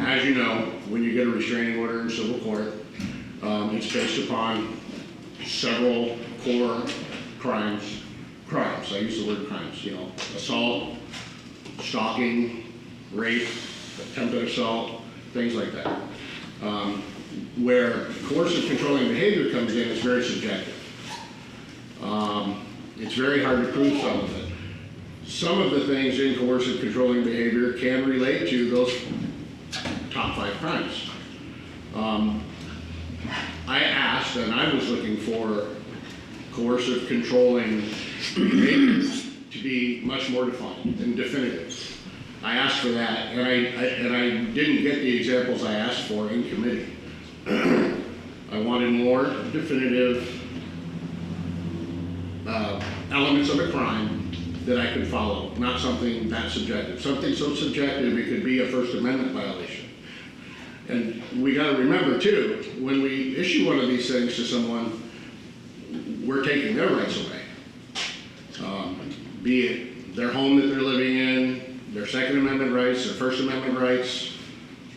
As you know, when you get a restraining order in civil court, it's based upon several core crimes. I use the word crimes, you know, assault, stalking, rape, attempted assault, things like that. Where coercive controlling behavior comes in, it's very subjective. It's very hard to prove some of it. Some of the things in coercive controlling behavior can relate to those top 5 crimes. I asked, and I was looking for coercive controlling behaviors to be much more defined and definitive. I asked for that, and I didn't get the examples I asked for in committee. I wanted more definitive elements of a crime that I could follow, not something that subjective. Something so subjective it could be a First Amendment violation. And we got to remember too, when we issue one of these things to someone, we're taking their rights away. Be it their home that they're living in, their Second Amendment rights, their First Amendment rights.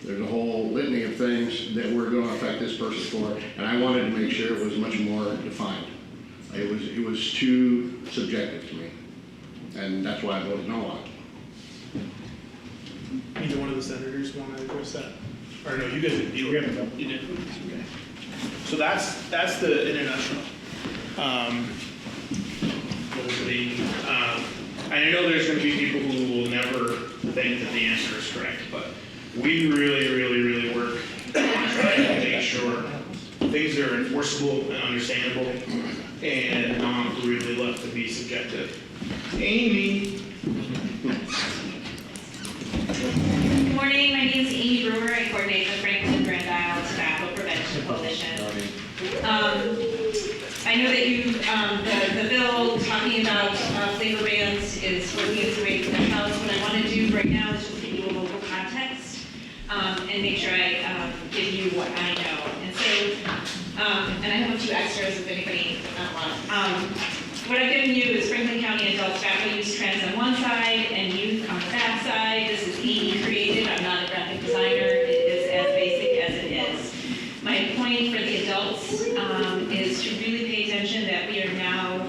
There's a whole litany of things that we're going to affect this person for, and I wanted to make sure it was much more defined. It was too subjective to me, and that's why I voted no on it. Either one of the senators want to address that? Or no, you guys didn't. You did. Okay. So that's the in a nutshell. And I know there's going to be people who will never think that the answer is correct, but we really work on trying to make sure things are enforceable and understandable and not really left to be subjective. Amy. Good morning, my name is Amy Brewer. I coordinate the Franklin Grand Isle Tobacco Prevention Coalition. I know that you, the bill talking about flavor bans is working its way through the House. What I want to do right now is just give you a local context and make sure I give you what I know. And so, and I have a few extras if anybody wants. What I've given you is Franklin County adult tobacco use trends on one side and youth on the back side. This is Amy created. I'm not a graphic designer. It is as basic as it is. My point for the adults is to really pay attention that we are now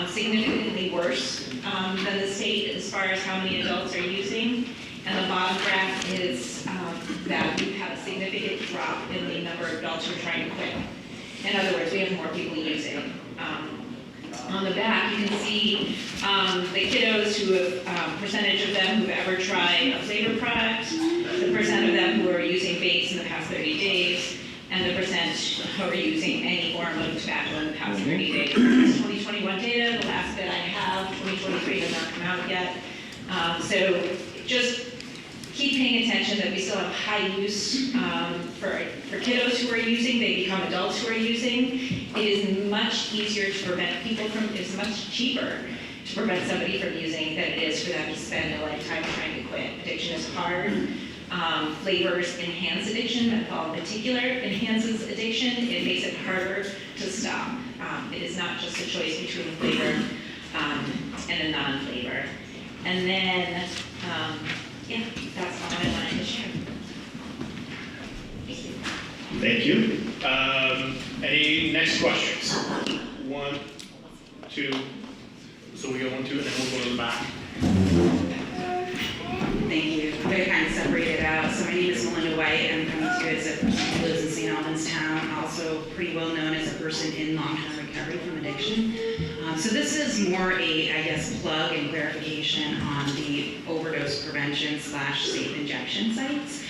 significantly worse than the state as far as how many adults are using. And the bottom graph is that we have a significant drop in the number of adults who are trying to quit. In other words, we have more people using. On the back, you can see the kiddos who have, percentage of them who've ever tried a flavor product, the percent of them who are using vapes in the past 30 days, and the percent who are using any form of tobacco in the past 30 days. This is 2021 data, the last bit I have, 2023 has not come out yet. So just keep paying attention that we still have high use for kiddos who are using, they become adults who are using. It is much easier to prevent people from, it's much cheaper to prevent somebody from using than it is for them to spend a lifetime trying to quit. Addiction is hard. Flavors enhance addiction, alcohol in particular enhances addiction. It makes it harder to stop. It is not just a choice between a flavor and a non-flavor. And then, yeah, that's all I wanted to share. Thank you. Any next questions? 1, 2. So we go 1, 2, and then we'll go to the back. Thank you. I'm going to kind of separate it out. So my name is Melinda White. I'm coming to you as a person who lives in St. Albans Town, also pretty well known as a person in long-term recovery from addiction. So this is more a, I guess, plug and clarification on the overdose prevention / safe injection sites.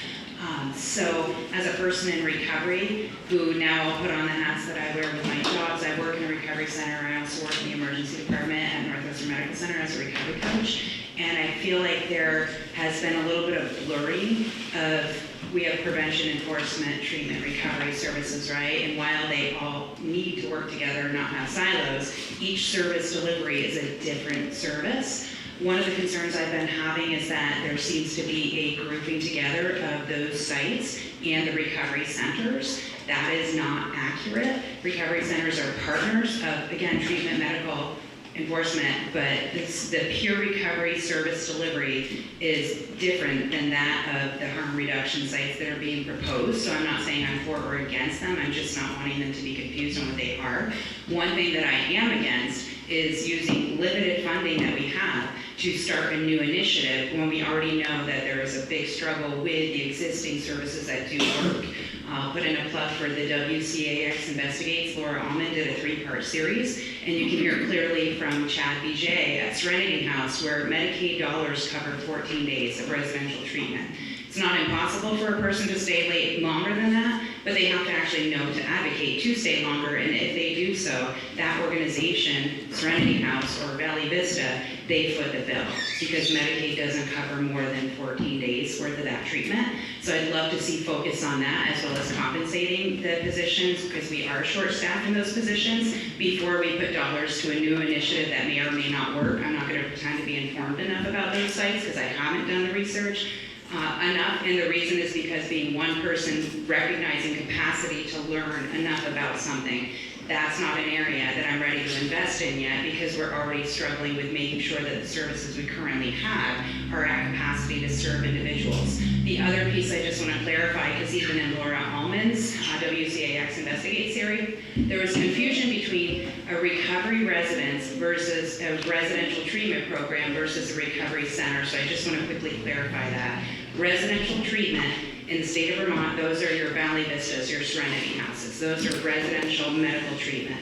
So as a person in recovery who now put on the hats that I wear with my jobs, I work in a recovery center. I also work in the emergency department at Northwestern Medical Center as a recovery coach. And I feel like there has been a little bit of blurring of, we have prevention, enforcement, treatment, recovery services, right? And while they all need to work together, not have silos, each service delivery is a different service. One of the concerns I've been having is that there seems to be a grouping together of those sites and the recovery centers. That is not accurate. Recovery centers are partners of, again, treatment, medical, enforcement, but the pure recovery service delivery is different than that of the harm reduction sites that are being proposed. So I'm not saying I'm for or against them, I'm just not wanting them to be confused on what they are. One thing that I am against is using limited funding that we have to start a new initiative when we already know that there is a big struggle with the existing services that do work. I'll put in a plug for the WCAX Investigates. Laura Allman did a 3-part series, and you can hear clearly from Chad BJ at Serenity House where Medicaid dollars cover 14 days of residential treatment. It's not impossible for a person to stay late longer than that, but they have to actually know to advocate to stay longer, and if they do so, that organization, Serenity House or Valley Vista, they foot the bill because Medicaid doesn't cover more than 14 days worth of that treatment. So I'd love to see focus on that as well as compensating the positions because we are short-staffed in those positions before we put dollars to a new initiative that may or may not work. I'm not going to pretend to be informed enough about those sites because I haven't done the research enough, and the reason is because being one person recognizing capacity to learn enough about something, that's not an area that I'm ready to invest in yet because we're already struggling with making sure that the services we currently have are at capacity to serve individuals. The other piece I just want to clarify, because even in Laura Allman's WCAX Investigate series, there was confusion between a recovery residence versus a residential treatment program versus a recovery center, so I just want to quickly clarify that. Residential treatment in the state of Vermont, those are your Valley Vistas, your Serenity Houses. Those are residential medical treatment.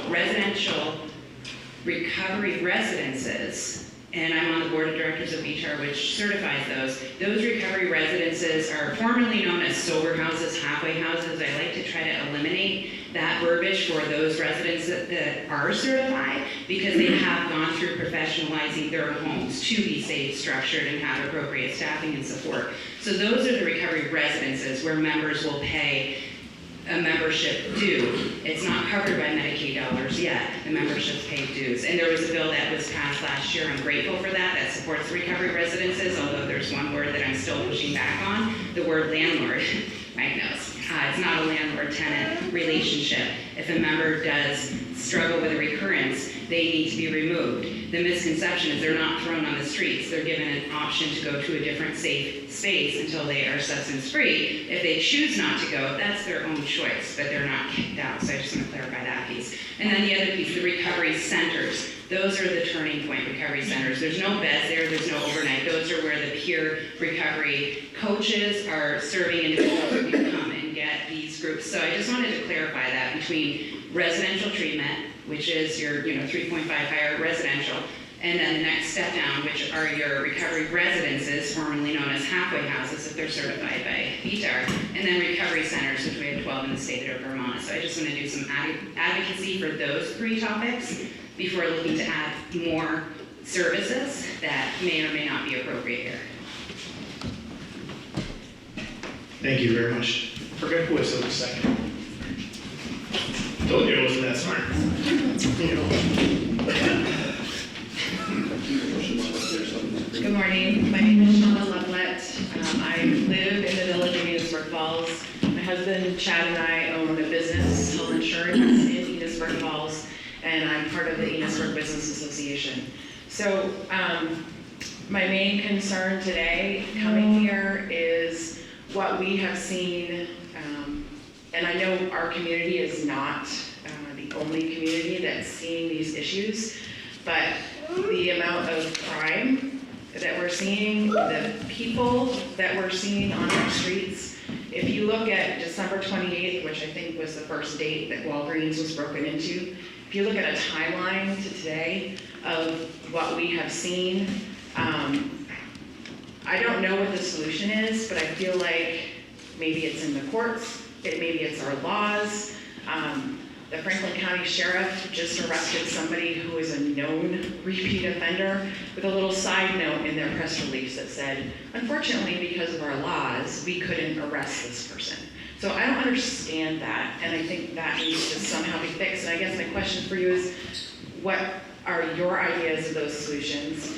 Residential recovery residences, and I'm on the board of directors of VTAR, which certifies those recovery residences are formerly known as sober houses, halfway houses. I like to try to eliminate that verbiage for those residents that are certified because they have gone through professionalizing their homes to be safe, structured, and have appropriate staffing and support. So those are the recovery residences where members will pay a membership due. It's not covered by Medicaid dollars yet. The memberships pay dues. And there was a bill that was passed last year. I'm grateful for that supports the recovery residences, although there's one word that I'm still pushing back on, the word landlord. Mike knows. It's not a landlord-tenant relationship. If a member does struggle with a recurrence, they need to be removed. The misconception is they're not thrown on the streets. They're given an option to go to a different safe space until they are substance-free. If they choose not to go, that's their own choice, but they're not kicked out. So I just want to clarify that piece. And then the other piece, the recovery centers. Those are the turning point recovery centers. There's no beds there, there's no overnight. Those are where the peer recovery coaches are serving individuals who can come and get these groups. So I just wanted to clarify that between residential treatment, which is your 3.5 higher residential, and then the next step down, which are your recovery residences, formerly known as halfway houses if they're certified by VTAR, and then recovery centers, which we have 12 in the state of Vermont. So I just want to do some advocacy for those 3 topics before looking to add more services that may or may not be appropriate here. Thank you very much. Forget who was the second. Told you it wasn't that smart. Good morning. My name is Shauna Lovelet. I live in the village of Enosburg Falls. My husband Chad and I own a business, health insurance, in Enosburg Falls, and I'm part of the Enosburg Business Association. So my main concern today coming here is what we have seen, and I know our community is not the only community that's seeing these issues, but the amount of crime that we're seeing, the people that we're seeing on our streets. If you look at December 28th, which I think was the first date that Walgreens was broken into, if you look at a timeline to today of what we have seen, I don't know what the solution is, but I feel like maybe it's in the courts, maybe it's our laws. The Franklin County Sheriff just arrested somebody who is a known repeat offender with a little side note in their press release that said, unfortunately, because of our laws, we couldn't arrest this person. So I don't understand that, and I think that needs to somehow be fixed. And I guess my question for you is, what are your ideas of those solutions?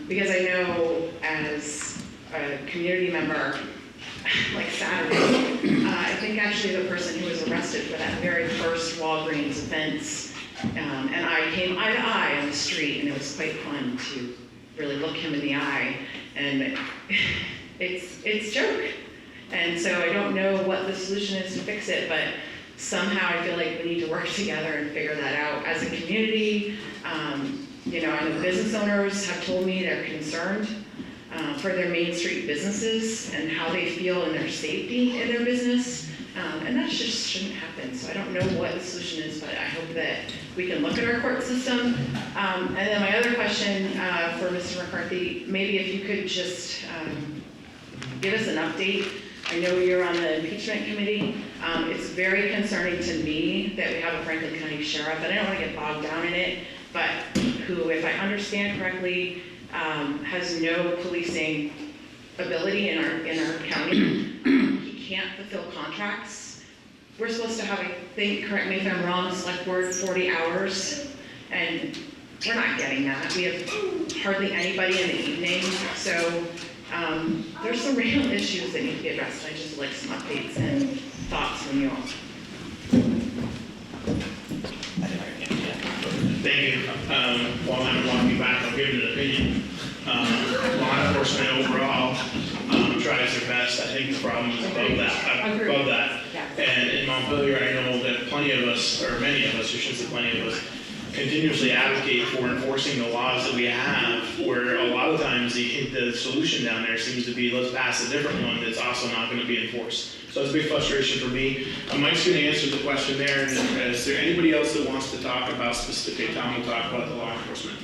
Because I know as a community member, like Saturday, I think actually the person who was arrested for that very first Walgreens offense, and I came eye to eye on the street, and it was quite fun to really look him in the eye, and it's joke. And so I don't know what the solution is to fix it, but somehow I feel like we need to work together and figure that out as a community. You know, I know business owners have told me they're concerned for their Main Street businesses and how they feel in their safety in their business. And that just shouldn't happen. So I don't know what the solution is, but I hope that we can look at our court system. And then my other question for Mr. McCarthy, maybe if you could just give us an update. I know you're on the impeachment committee. It's very concerning to me that we have a Franklin County sheriff, and I don't want to get bogged down in it, but who, if I understand correctly, has no policing ability in our county. He can't fulfill contracts. We're supposed to have, I think, correct me if I'm wrong, select board 40 hours, and we're not getting that. We have hardly anybody in the evening, so there's some real issues that need to be addressed. I just would like some updates and thoughts from you all. Thank you. While I'm walking back, I'll give you an opinion. Law enforcement overall tries their best. I think the problem is above that. And in Montpelier, I know that plenty of us, or many of us, I shouldn't say plenty of us, continuously advocate for enforcing the laws that we have, where a lot of times the solution down there seems to be, let's pass a different one that's also not going to be enforced. So it's a big frustration for me. Mike's going to answer the question there, and is there anybody else that wants to talk about specific? Tom will talk about the law enforcement.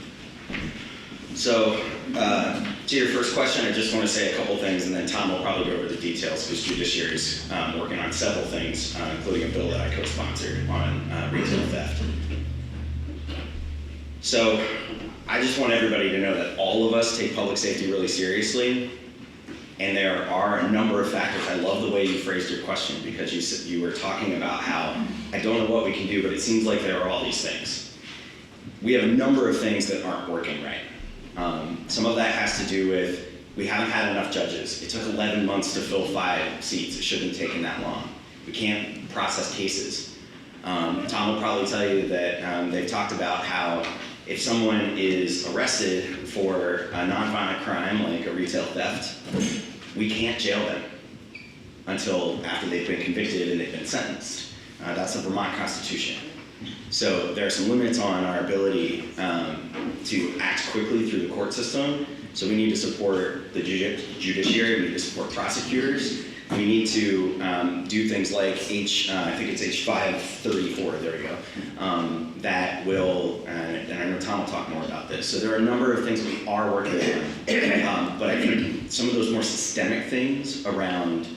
So, to your first question, I just want to say a couple things, and then Tom will probably go over the details, because Judiciary is working on several things, including a bill that I co-sponsored on retail theft. So, I just want everybody to know that all of us take public safety really seriously, and there are a number of factors. I love the way you phrased your question, because you were talking about how, I don't know what we can do, but it seems like there are all these things. We have a number of things that aren't working right. Some of that has to do with, we haven't had enough judges. It took 11 months to fill 5 seats. It shouldn't have taken that long. We can't process cases. Tom will probably tell you that they've talked about how if someone is arrested for a nonviolent crime like a retail theft, we can't jail them until after they've been convicted and they've been sentenced. That's the Vermont Constitution. So there are some limits on our ability to act quickly through the court system. So we need to support the judiciary, we need to support prosecutors. We need to do things like I think it's H534, there we go, that will, and I know Tom will talk more about this. So there are a number of things we are working on, but I think some of those more systemic things around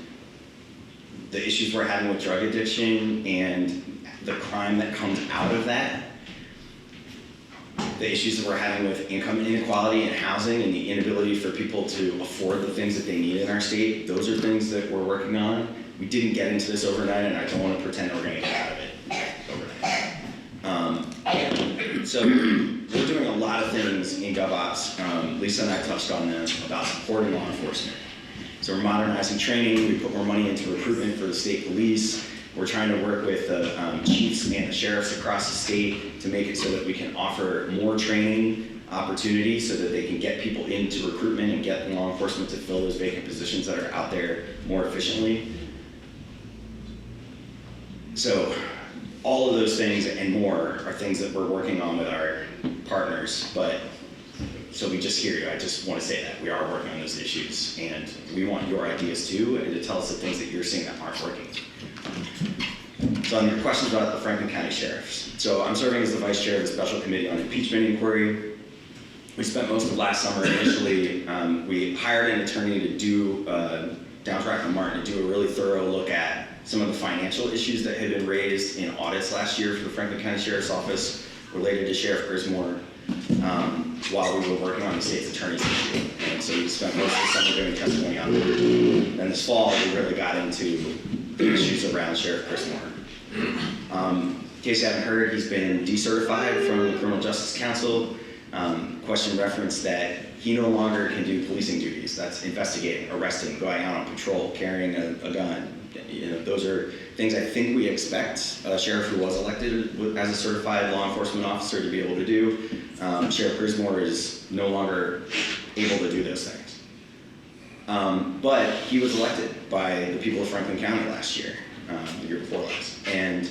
the issues we're having with drug addiction and the crime that comes out of that, the issues that we're having with income inequality and housing and the inability for people to afford the things that they need in our state, those are things that we're working on. We didn't get into this overnight, and I don't want to pretend we're going to get out of it overnight. So we're doing a lot of things in GovOps. Lisa and I touched on them about supporting law enforcement. So we're modernizing training, we put more money into recruitment for the state police. We're trying to work with the chiefs and the sheriffs across the state to make it so that we can offer more training opportunities so that they can get people into recruitment and get law enforcement to fill those vacant positions that are out there more efficiently. So all of those things and more are things that we're working on with our partners, but so we just hear you. I just want to say that we are working on those issues, and we want your ideas too, and to tell us the things that you're seeing that aren't working. So on your questions about the Franklin County Sheriffs. So I'm serving as the Vice Chair of the Special Committee on Impeachment Inquiry. We spent most of last summer initially, we hired an attorney to do, down Rockland Martin, to do a really thorough look at some of the financial issues that had been raised in audits last year for the Franklin County Sheriff's Office related to Sheriff Grismore while we were working on the state's attorney's issue. And so we spent most of the summer doing testimony on that. Then this fall, we really got into the issues around Sheriff Grismore. in case you haven't heard, he's been decertified from the Criminal Justice Council. Question referenced that he no longer can do policing duties. That's investigating, arresting, going out on patrol, carrying a gun. You know, those are things I think we expect a sheriff who was elected as a certified law enforcement officer to be able to do. Sheriff Grismore is no longer able to do those things. But he was elected by the people of Franklin County last year, the year before last. And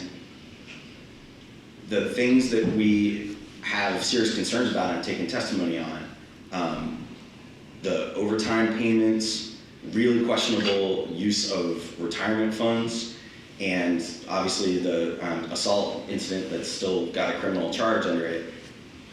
the things that we have serious concerns about and taken testimony on, the overtime payments, really questionable use of retirement funds, and obviously the assault incident that's still got a criminal charge under it,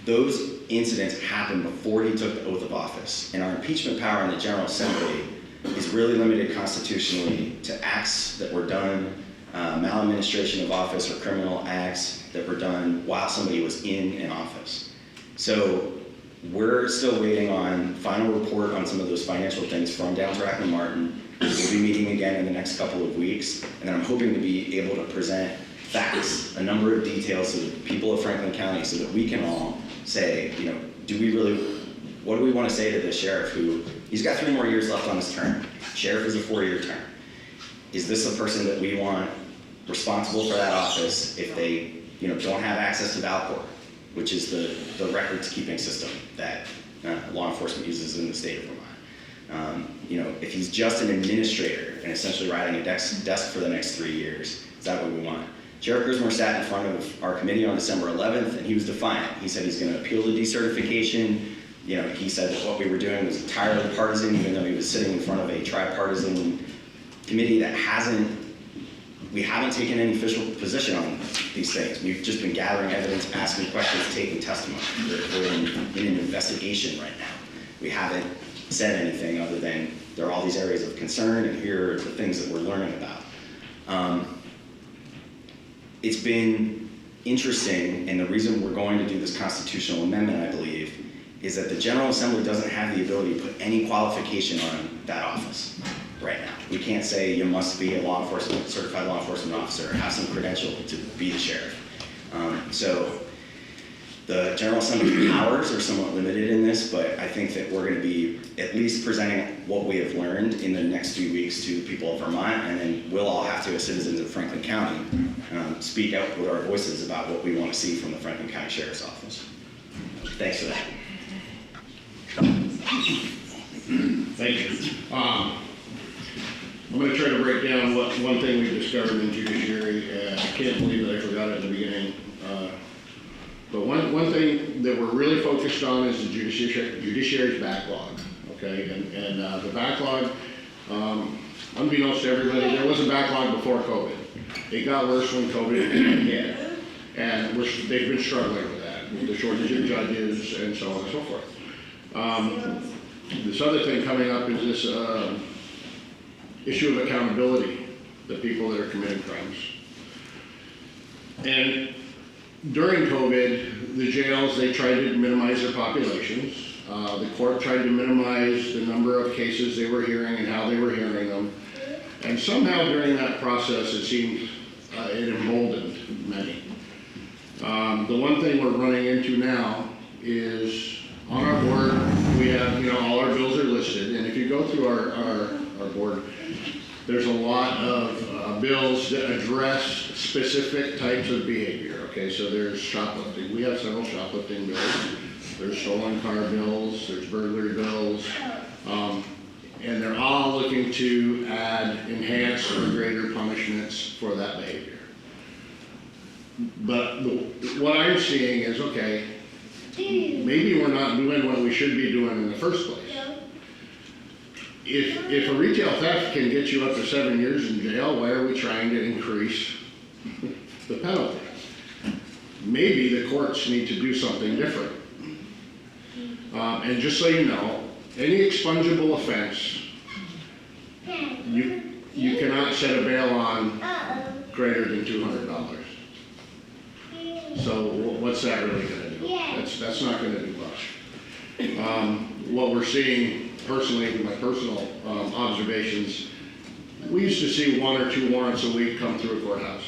those incidents happened before he took the oath of office. And our impeachment power in the General Assembly is really limited constitutionally to acts that were done, maladministration of office or criminal acts that were done while somebody was in an office. So we're still waiting on final report on some of those financial things from Downs-Rack and Martin. We'll be meeting again in the next couple of weeks, and then I'm hoping to be able to present facts, a number of details to the people of Franklin County so that we can all say, you know, what do we want to say to the sheriff who, he's got 3 more years left on his term. Sheriff is a 4-year term. Is this a person that we want responsible for that office if they, you know, don't have access to Valcor, which is the records keeping system that law enforcement uses in the state of Vermont? You know, if he's just an administrator and essentially riding a desk for the next 3 years, is that what we want? Sheriff Grismore sat in front of our committee on December 11th, and he was defiant. He said he's going to appeal the decertification. You know, he said that what we were doing was entirely partisan, even though he was sitting in front of a tripartisan committee that we haven't taken any official position on these things. We've just been gathering evidence, asking questions, taking testimony. We're in an investigation right now. We haven't said anything other than there are all these areas of concern, and here are the things that we're learning about. It's been interesting, and the reason we're going to do this constitutional amendment, I believe, is that the General Assembly doesn't have the ability to put any qualification on that office right now. We can't say you must be a certified law enforcement officer or have some credential to be the sheriff. So the General Assembly's powers are somewhat limited in this, but I think that we're going to be at least presenting what we have learned in the next few weeks to the people of Vermont, and then we'll all have to, as citizens of Franklin County, speak out with our voices about what we want to see from the Franklin County Sheriff's Office. Thanks for that. Thank you. I'm going to try to break down one thing we discovered in judiciary. I can't believe that I forgot it in the beginning. But one thing that we're really focused on is the judiciary's backlog. Okay, and the backlog, unbeknownst to everybody, there was a backlog before COVID. It got worse when COVID hit, and they've been struggling with that, with the shortage of judges and so on and so forth. This other thing coming up is this issue of accountability, the people that are committing crimes. And during COVID, the jails, they tried to minimize their populations. The court tried to minimize the number of cases they were hearing and how they were hearing them. And somehow during that process, it seemed it emboldened many. The one thing we're running into now is on our board, we have, you know, all our bills are listed. And if you go through our board, there's a lot of bills that address specific types of behavior. Okay, so there's shoplifting. We have several shoplifting bills. There's stolen car bills, there's burglary bills, and they're all looking to add enhanced or greater punishments for that behavior. But what I'm seeing is, okay, maybe we're not doing what we should be doing in the first place. If a retail theft can get you up to 7 years in jail, why are we trying to increase the penalty? Maybe the courts need to do something different. And just so you know, any expungible offense, you cannot set a bail on greater than $200. So what's that really going to do? That's not going to do much. What we're seeing personally, in my personal observations, we used to see 1 or 2 warrants a week come through a courthouse.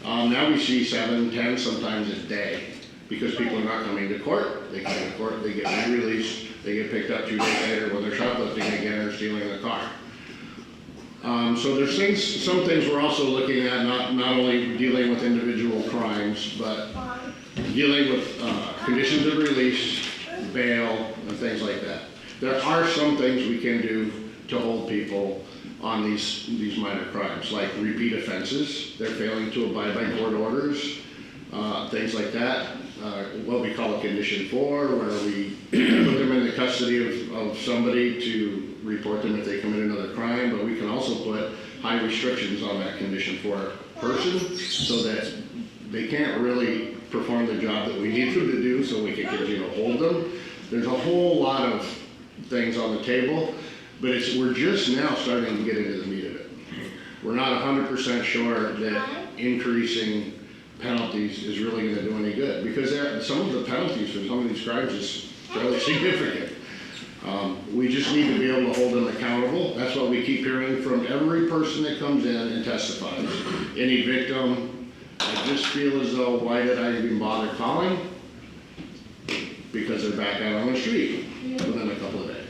Now we see 7, 10, sometimes a day, because people are not coming to court. They come to court, they get re-released, they get picked up 2 days later when they're shoplifting again or stealing the car. So there's some things we're also looking at, not only dealing with individual crimes, but dealing with conditions of release, bail, and things like that. There are some things we can do to hold people on these minor crimes, like repeat offenses. They're failing to abide by court orders, things like that. What we call a condition 4, where we put them in the custody of somebody to report them if they commit another crime, but we can also put high restrictions on that condition 4 person so that they can't really perform the job that we need them to do, so we can continue to hold them. There's a whole lot of things on the table, but we're just now starting to get into the meat of it. We're not 100% sure that increasing penalties is really going to do any good, because some of the penalties for some of these crimes is fairly significant. We just need to be able to hold them accountable. That's what we keep hearing from every person that comes in and testifies. Any victim, I just feel as though, why did I even bother calling? Because they're back out on the street within a couple of days.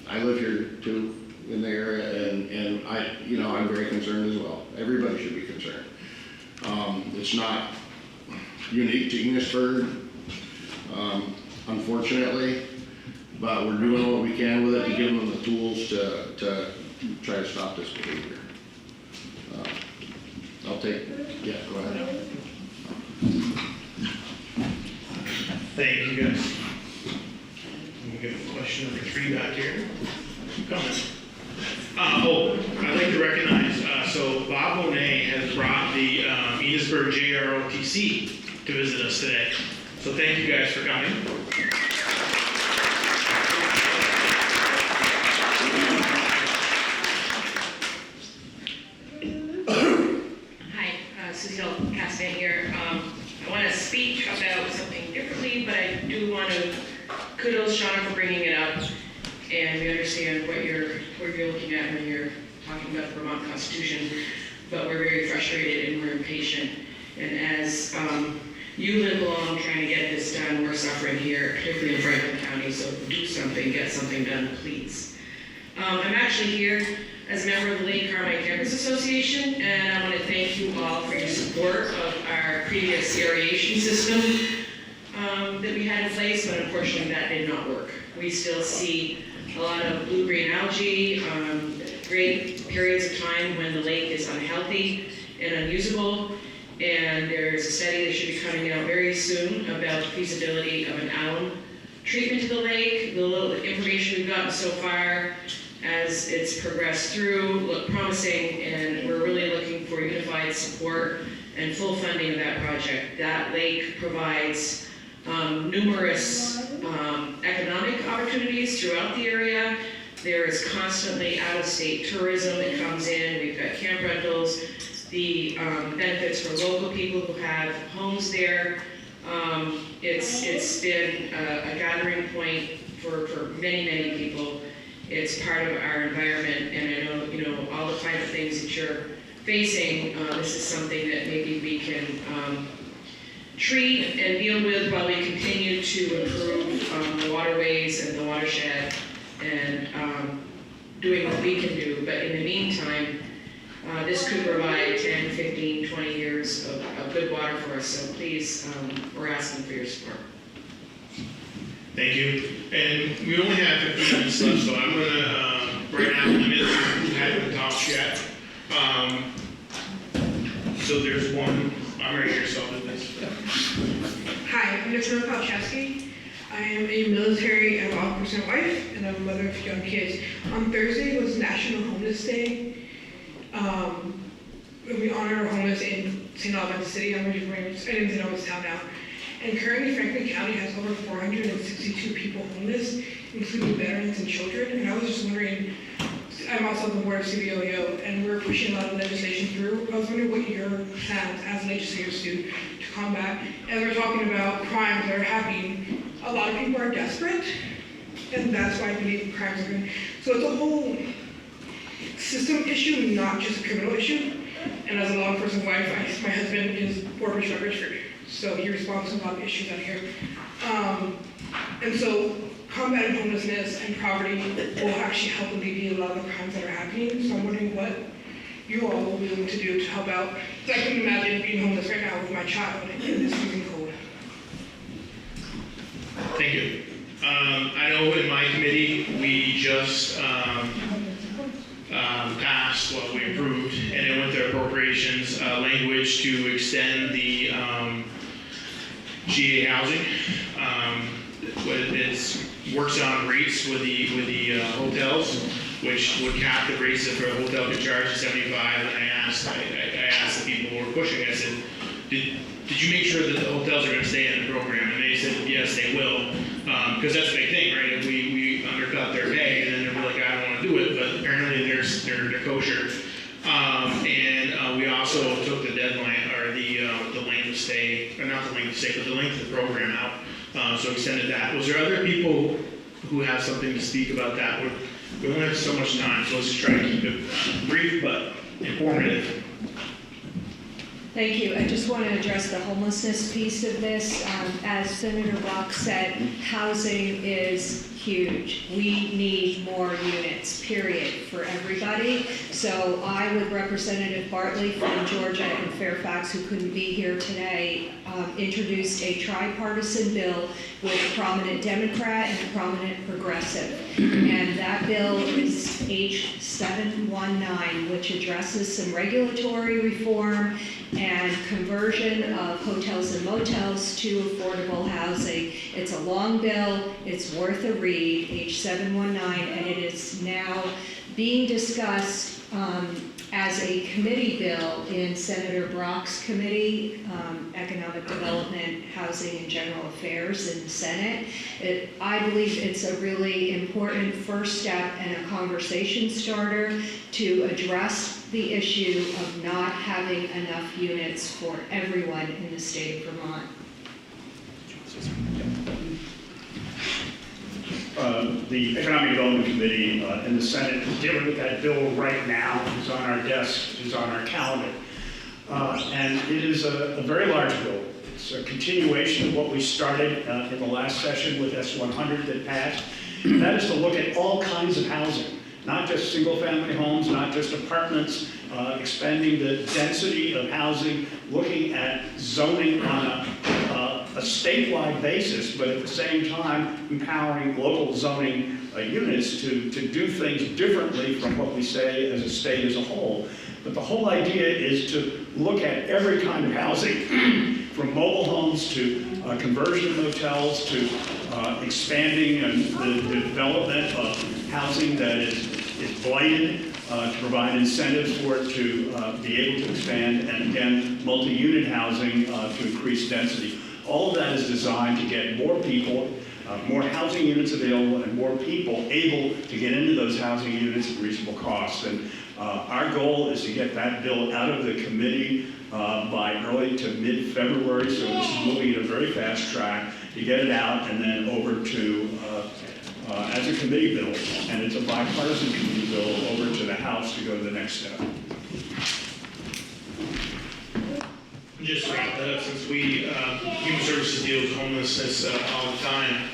I live here too, in the area, and I'm very concerned as well. Everybody should be concerned. It's not unique to Enosburg, unfortunately, but we're doing what we can with it to give them the tools to try to stop this behavior. Go ahead. Thank you, guys. We got question number 3 back here. Comments? I'd like to recognize, so Bob Monet has brought the Enosburg JROTC to visit us today. So thank you guys for coming. Hi, Susie Castan here. I want to speak about something differently, but I do want to kudos Shauna for bringing it up, and we understand what you're looking at when you're talking about the Vermont Constitution, but we're very frustrated and we're impatient. And as you live along trying to get this done, we're suffering here, particularly in Franklin County, so do something, get something done, please. I'm actually here as a member of the Lake Carmike Campus Association, and I want to thank you all for your support of our previous aeration system that we had in place, but unfortunately that did not work. We still see a lot of blue-green algae, great periods of time when the lake is unhealthy and unusable, and there's a study that should be coming out very soon about the feasibility of an alum treatment to the lake. The little information we've gotten so far as it's progressed through look promising, and we're really looking for unified support and full funding of that project. That lake provides numerous economic opportunities throughout the area. There is constantly out-of-state tourism that comes in. We've got camp rentals, the benefits for local people who have homes there. It's been a gathering point for many, many people. It's part of our environment, and I know, all the kinds of things that you're facing, this is something that maybe we can treat and deal with while we continue to improve the waterways and the watershed and doing what we can do. But in the meantime, this could provide 10, 15, 20 years of good water for us. So please, we're asking for your support. Thank you. And we only have 15 minutes left, so I'm going to, right now, limit who hasn't talked yet. So there's one, I'm right here, so I'll do this. Hi, I'm Nicole Palczewski. I am a military and law enforcement wife, and I'm a mother of young kids. On Thursday was National Homeless Day. We honor our homeless in St. Albans City. I'm originally in St. Albans Town now. And currently Franklin County has over 462 people homeless, including veterans and children. And I was just wondering, I'm also on the board of CBOEO, and we're pushing a lot of legislation through. I was wondering what your plans as legislators do to combat. And we're talking about crimes that are happening. A lot of people are desperate, and that's why I believe crimes are going. So it's a whole system issue, not just a criminal issue. And as a law enforcement wife, my husband is Border Patrol Richford, so he responds to a lot of issues out here. And so combating homelessness and poverty will actually help alleviate a lot of the crimes that are happening. So I'm wondering what you all will be willing to do to help out. Because I couldn't imagine being homeless right now with my child in this freezing cold. Thank you. I know in my committee, we just passed, well, we approved, and it went to appropriations language to extend the GA housing. It works on rates with the hotels, which would cap the rates that a hotel could charge at 75. And I asked the people who were pushing, I said, did you make sure that the hotels are going to stay in the program? And they said, yes, they will. Because that's the big thing, right? If we undercut their pay, and then they're like, I don't want to do it, but apparently they're kosher. And we also took the deadline, or the length of stay, or not the length of stay, but the length of the program out. So extended that. Was there other people who have something to speak about that? We only have so much time, so let's just try to keep it brief but informative. Thank you. I just want to address the homelessness piece of this. As Senator Rock said, housing is huge. We need more units, period, for everybody. So I, with Representative Bartley from Georgia and Fairfax, who couldn't be here today, introduced a tripartisan bill with a prominent Democrat and a prominent progressive. And that bill is H719, which addresses some regulatory reform and conversion of hotels and motels to affordable housing. It's a long bill, it's worth a read, H719, and it is now being discussed as a committee bill in Senator Brock's committee, Economic Development, Housing and General Affairs in the Senate. I believe it's a really important first step and a conversation starter to address the issue of not having enough units for everyone in the state of Vermont. The Economic Development Committee in the Senate is dealing with that bill right now. It's on our desk, it's on our calendar. And it is a very large bill. It's a continuation of what we started in the last session with S100 that passed. And that is to look at all kinds of housing, not just single-family homes, not just apartments, expanding the density of housing, looking at zoning on a statewide basis, but at the same time empowering local zoning units to do things differently from what we say as a state as a whole. But the whole idea is to look at every kind of housing, from mobile homes to conversion motels to expanding the development of housing that is blighted, to provide incentives for it to be able to expand, and again, multi-unit housing to increase density. All of that is designed to get more people, more housing units available, and more people able to get into those housing units at reasonable costs. And our goal is to get that bill out of the committee by early to mid-February, so this is moving at a very fast track to get it out and then over to, as a committee bill, and it's a bipartisan committee bill, over to the House to go to the next step. Just wrap that up, since we, Human Services deals with homelessness all the time.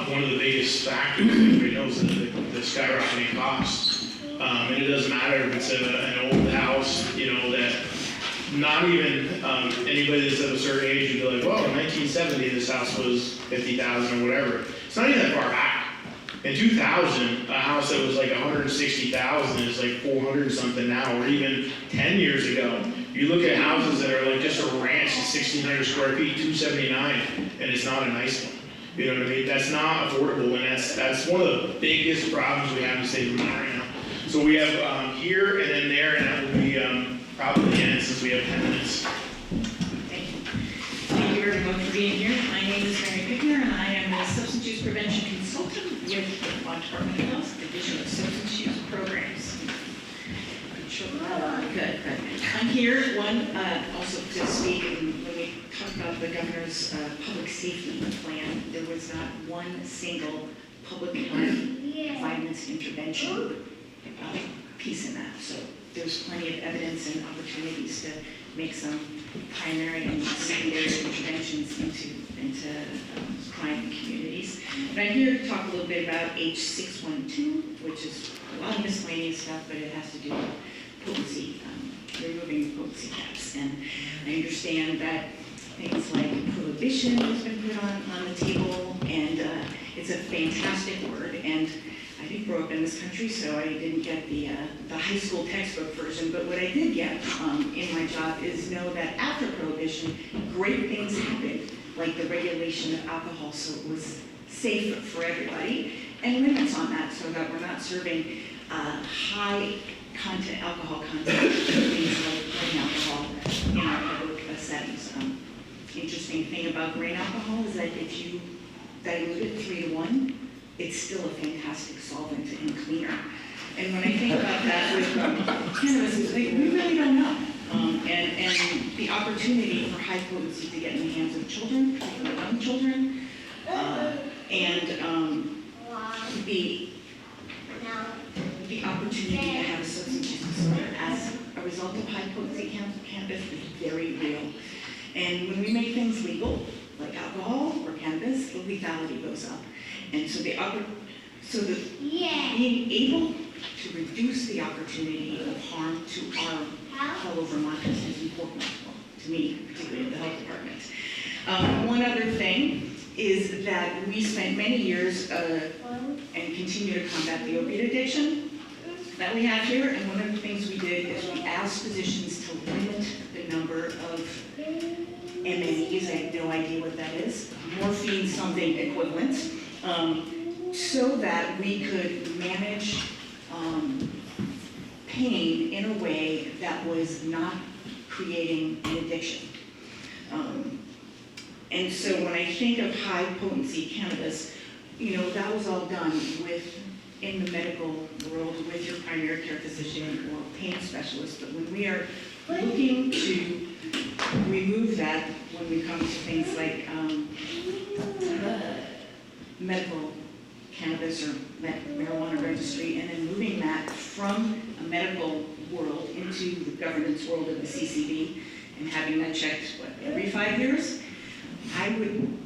One of the biggest factors, everybody knows, is the skyrocketing costs. And it doesn't matter if it's an old house, you know, that not even anybody that's of a certain age would be like, well, in 1970 this house was 50,000 or whatever. It's not even that far back. In 2000, a house that was like 160,000 is like 400 something now, or even 10 years ago. You look at houses that are like just a ranch, 1,600 square feet, 279, and it's not a nice one. You know what I mean? That's not affordable, and that's one of the biggest problems we have in the state of Vermont right now. So we have here and then there, and that will be probably the end since we have 10 minutes. Thank you everyone for being here. My name is Mary Pickner, and I am a substance use prevention consultant with the Vermont Department of Health Division of Substance Use Programs. Good. I'm here, also to speak, and when we talk about the governor's public safety plan, there was not one single public health violence intervention piece in that. So there there's plenty of evidence and opportunities to make some primary and secondary interventions into crime in communities. But I'm here to talk a little bit about H612, which is a lot of miscellaneous stuff, but it has to do with potency, removing potency caps. And I understand that things like prohibition has been put on the table, and it's a fantastic word. And I didn't grow up in this country, so I didn't get the high school textbook version, but what I did get in my job is know that after Prohibition, great things happened, like the regulation of alcohol, so it was safe for everybody, and limits on that, so that we're not serving high content, alcohol content, things like grain alcohol in our public settings. Interesting thing about grain alcohol is that if you dilute it 3-to-1, it's still a fantastic solvent and cleaner. And when I think about that with cannabis, it's like, we really don't know. And the opportunity for high potency to get in the hands of children, particularly young children, and the opportunity to have a substance use disorder as a result of high potency cannabis is very real. And when we make things legal, like alcohol or cannabis, the lethality goes up. And so being able to reduce the opportunity of harm to our fellow Vermonters is important to me, particularly the health department. One other thing is that we spent many years and continue to combat the opiate addiction that we have here. And one of the things we did is we asked physicians to limit the number of MNEs, I have no idea what that is, morphine something equivalent, so that we could manage pain in a way that was not creating an addiction. And so when I think of high potency cannabis, that was all done in the medical world with your primary care physician or pain specialist. But when we are looking to remove that, when we come to things like medical cannabis or marijuana registry, and then moving that from a medical world into the governance world of the CCB, and having that checked, every 5 years, I would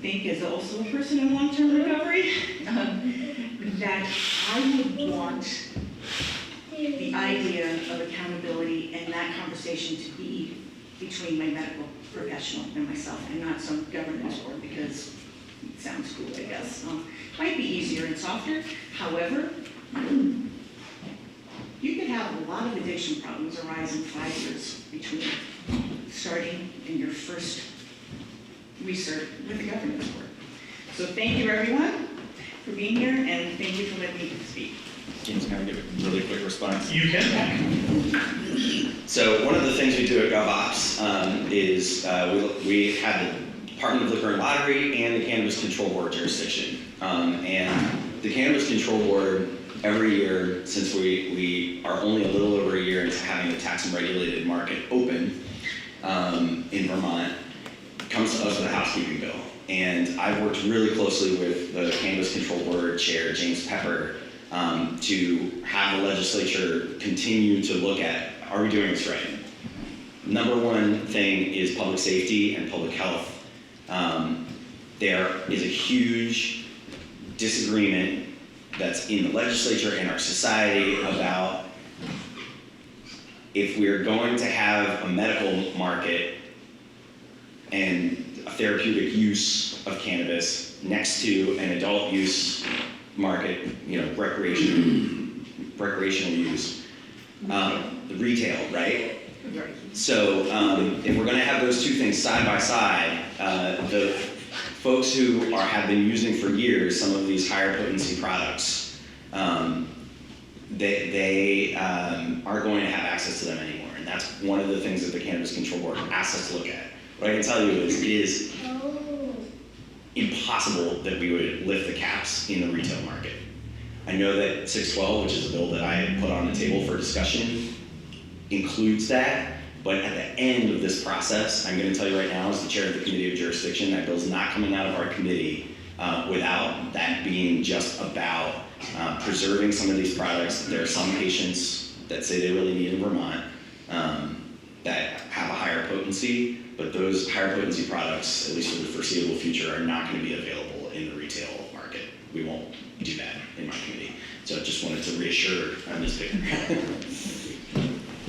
think, as also a person in long-term recovery, that I would want the idea of accountability and that conversation to be between my medical professional and myself, and not some governance board, because it sounds cool, I guess. Might be easier and softer. However, you could have a lot of addiction problems arise in 5 years between starting in your first research with the governance board. So thank you, everyone, for being here, and thank you for letting me speak. James, can I give a really quick response? You can. So one of the things we do at GovOps is we have the Department of Liquor and Lottery and the Cannabis Control Board jurisdiction. And the Cannabis Control Board, every year, since we are only a little over a year into having the tax and regulated market open in Vermont, comes to us with a housekeeping bill. And I've worked really closely with the Cannabis Control Board Chair, James Pepper, to have the legislature continue to look at, are we doing this right? Number one thing is public safety and public health. There is a huge disagreement that's in the legislature and our society about if we're going to have a medical market and a therapeutic use of cannabis next to an adult use market, recreational use, retail, right? So if we're going to have those two things side by side, the folks who have been using for years some of these higher potency products, they aren't going to have access to them anymore, and that's one of the things that the Cannabis Control Board asks us to look at. What I can tell you is it is impossible that we would lift the caps in the retail market. I know that 612, which is a bill that I had put on the table for discussion, includes that, but at the end of this process, I'm going to tell you right now, as the chair of the Committee of Jurisdiction, that bill's not coming out of our committee without that being just about preserving some of these products. There are some patients that say they really need in Vermont, that have a higher potency, but those higher potency products, at least for the foreseeable future, are not going to be available in the retail market. We won't do that in my committee. So I just wanted to reassure Ms. Pickner.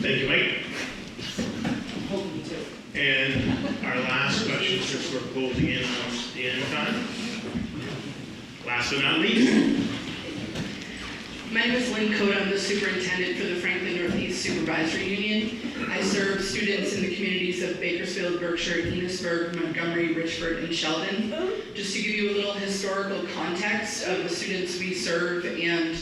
Thank you, Mike. And our last question, since we're closing in on the end of time. Last but not least. My name is Lynn Cote. I'm the superintendent for the Franklin Northeast Supervisory Union. I serve students in the communities of Bakersfield, Berkshire, Enosburg, Montgomery, Richford, and Sheldon. Just to give you a little historical context of the students we serve and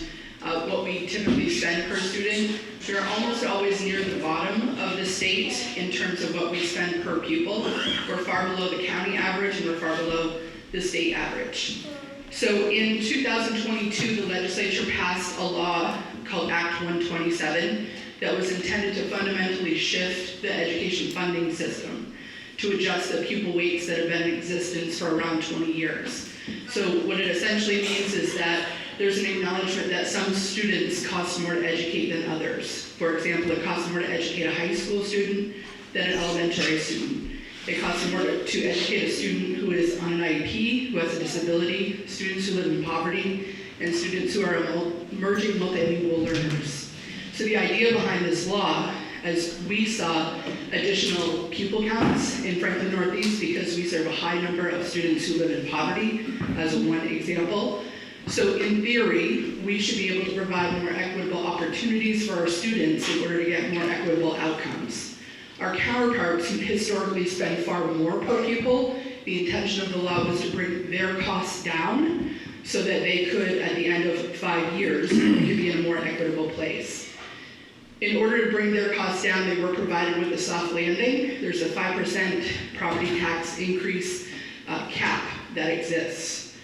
what we typically spend per student, we're almost always near the bottom of the state in terms of what we spend per pupil. We're far below the county average and we're far below the state average. So in 2022, the legislature passed a law called Act 127 that was intended to fundamentally shift the education funding system to adjust the pupil weights that have been in existence for around 20 years. So what it essentially means is that there's an acknowledgement that some students cost more to educate than others. For example, it costs more to educate a high school student than an elementary student. It costs more to educate a student who is on an IEP, who has a disability, students who live in poverty, and students who are emerging multilingual learners. So the idea behind this law, as we saw additional pupil counts in Franklin Northeast because we serve a high number of students who live in poverty, as one example. So in theory, we should be able to provide more equitable opportunities for our students in order to get more equitable outcomes. Our counterparts who historically spend far more per pupil, the intention of the law was to bring their costs down so that they could, at the end of 5 years, could be in a more equitable place. In order to bring their costs down, they were provided with a soft landing. There's a 5% property tax increase cap that exists.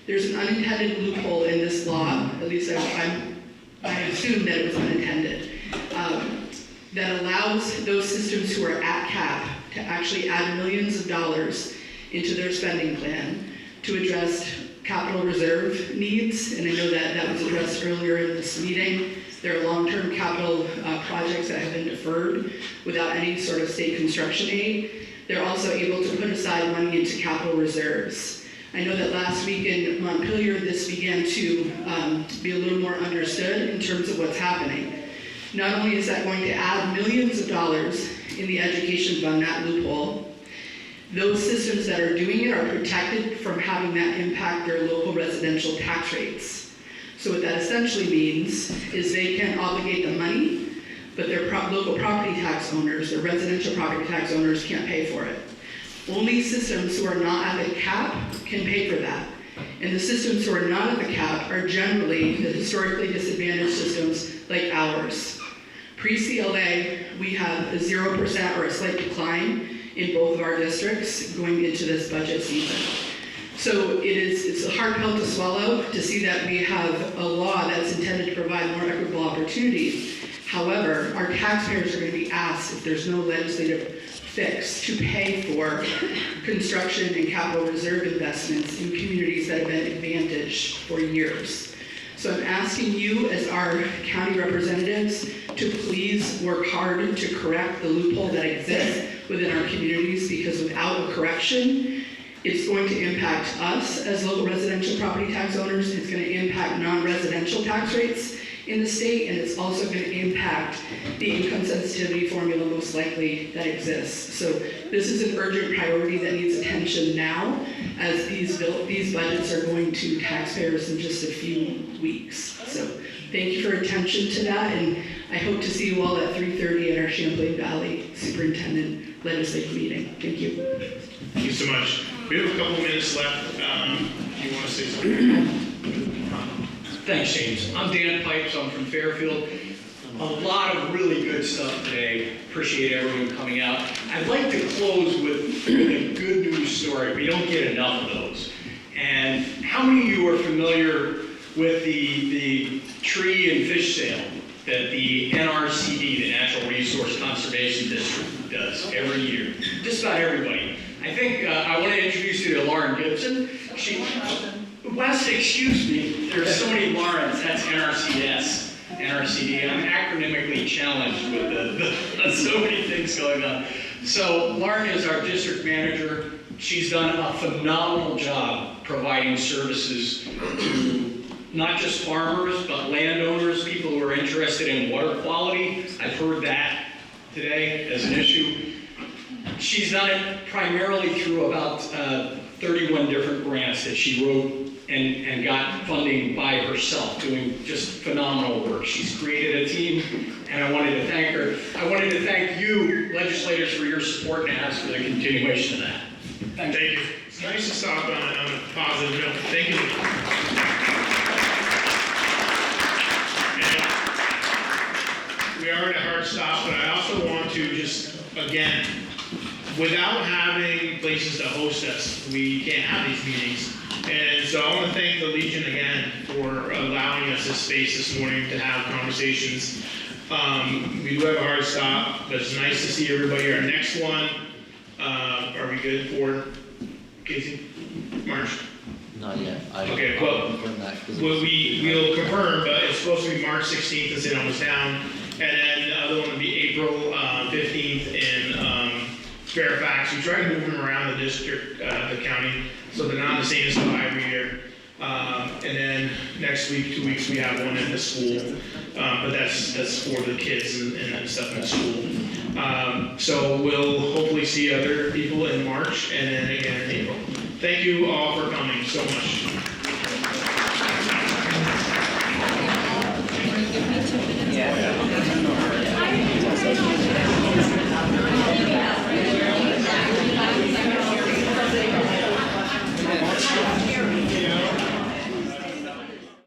There's an unintended loophole in this law, at least I assume that it was unintended, that allows those systems who are at cap to actually add millions of dollars into their spending plan to address capital reserve needs. And I know that that was addressed earlier in this meeting. There are long-term capital projects that have been deferred without any sort of state construction aid. They're also able to put aside money into capital reserves. I know that last week in Montpelier, this began to be a little more understood in terms of what's happening. Not only is that going to add millions of dollars in the education fund, that loophole, those systems that are doing it are protected from having that impact their local residential tax rates. So what that essentially means is they can obligate the money, but their local property tax owners, their residential property tax owners can't pay for it. Only systems who are not at the cap can pay for that. And the systems who are not at the cap are generally the historically disadvantaged systems like ours. Pre-CLA, we have a 0% or a slight decline in both of our districts going into this budget season. So it's a hard pill to swallow to see that we have a law that's intended to provide more equitable opportunities. However, our taxpayers are going to be asked, if there's no legislative fix, to pay for construction and capital reserve investments in communities that have been advantaged for years. So I'm asking you as our county representatives to please work hard to correct the loophole that exists within our communities, because without a correction, it's going to impact us as local residential property tax owners. It's going to impact non-residential tax rates in the state, and it's also going to impact the income sensitivity formula most likely that exists. So this is an urgent priority that needs attention now, as these budgets are going to taxpayers in just a few weeks. So thank you for attention to that, and I hope to see you all at 3:30 at our Champlain Valley Superintendent Legislative meeting. Thank you. Thank you so much. We have a couple minutes left. Do you want to say something? Thanks, James. I'm Dan Pipes. I'm from Fairfield. A lot of really good stuff today. Appreciate everyone coming out. I'd like to close with a good news story. We don't get enough of those. And how many of you are familiar with the tree and fish sale that the NRCD, the Natural Resource Conservation District, does every year? Just about everybody. I think I want to introduce you to Lauren Gibson. Wes, excuse me, there's so many Laurens, that's NRCS. NRCD. I'm acronymically challenged with so many things going on. So Lauren is our district manager. She's done a phenomenal job providing services to not just farmers, but landowners, people who are interested in water quality. I've heard that today as an issue. She's done it primarily through about 31 different grants that she wrote and got funding by herself, doing just phenomenal work. She's created a team, and I wanted to thank her. I wanted to thank you, legislators, for your support and ask for the continuation of that. Thank you. It's nice to stop on a positive note. Thank you. And we are at a hard stop, but I also want to just, again, without having places to host us, we can't have these meetings. And so I want to thank the Legion again for allowing us this space this morning to have conversations. We do have a hard stop, but it's nice to see everybody. Our next one, are we good for Casey? March? Not yet. Okay, well, we'll confirm, but it's supposed to be March 16th in St. Albans-Town, and then the other one will be April 15th in Fairfax. We try to move them around the district, the county, so they're not the same as every year. And then next week, 2 weeks, we have one in the school, but that's for the kids and stuff in the school. So we'll hopefully see other people in March and then again in April. Thank you all for coming so much.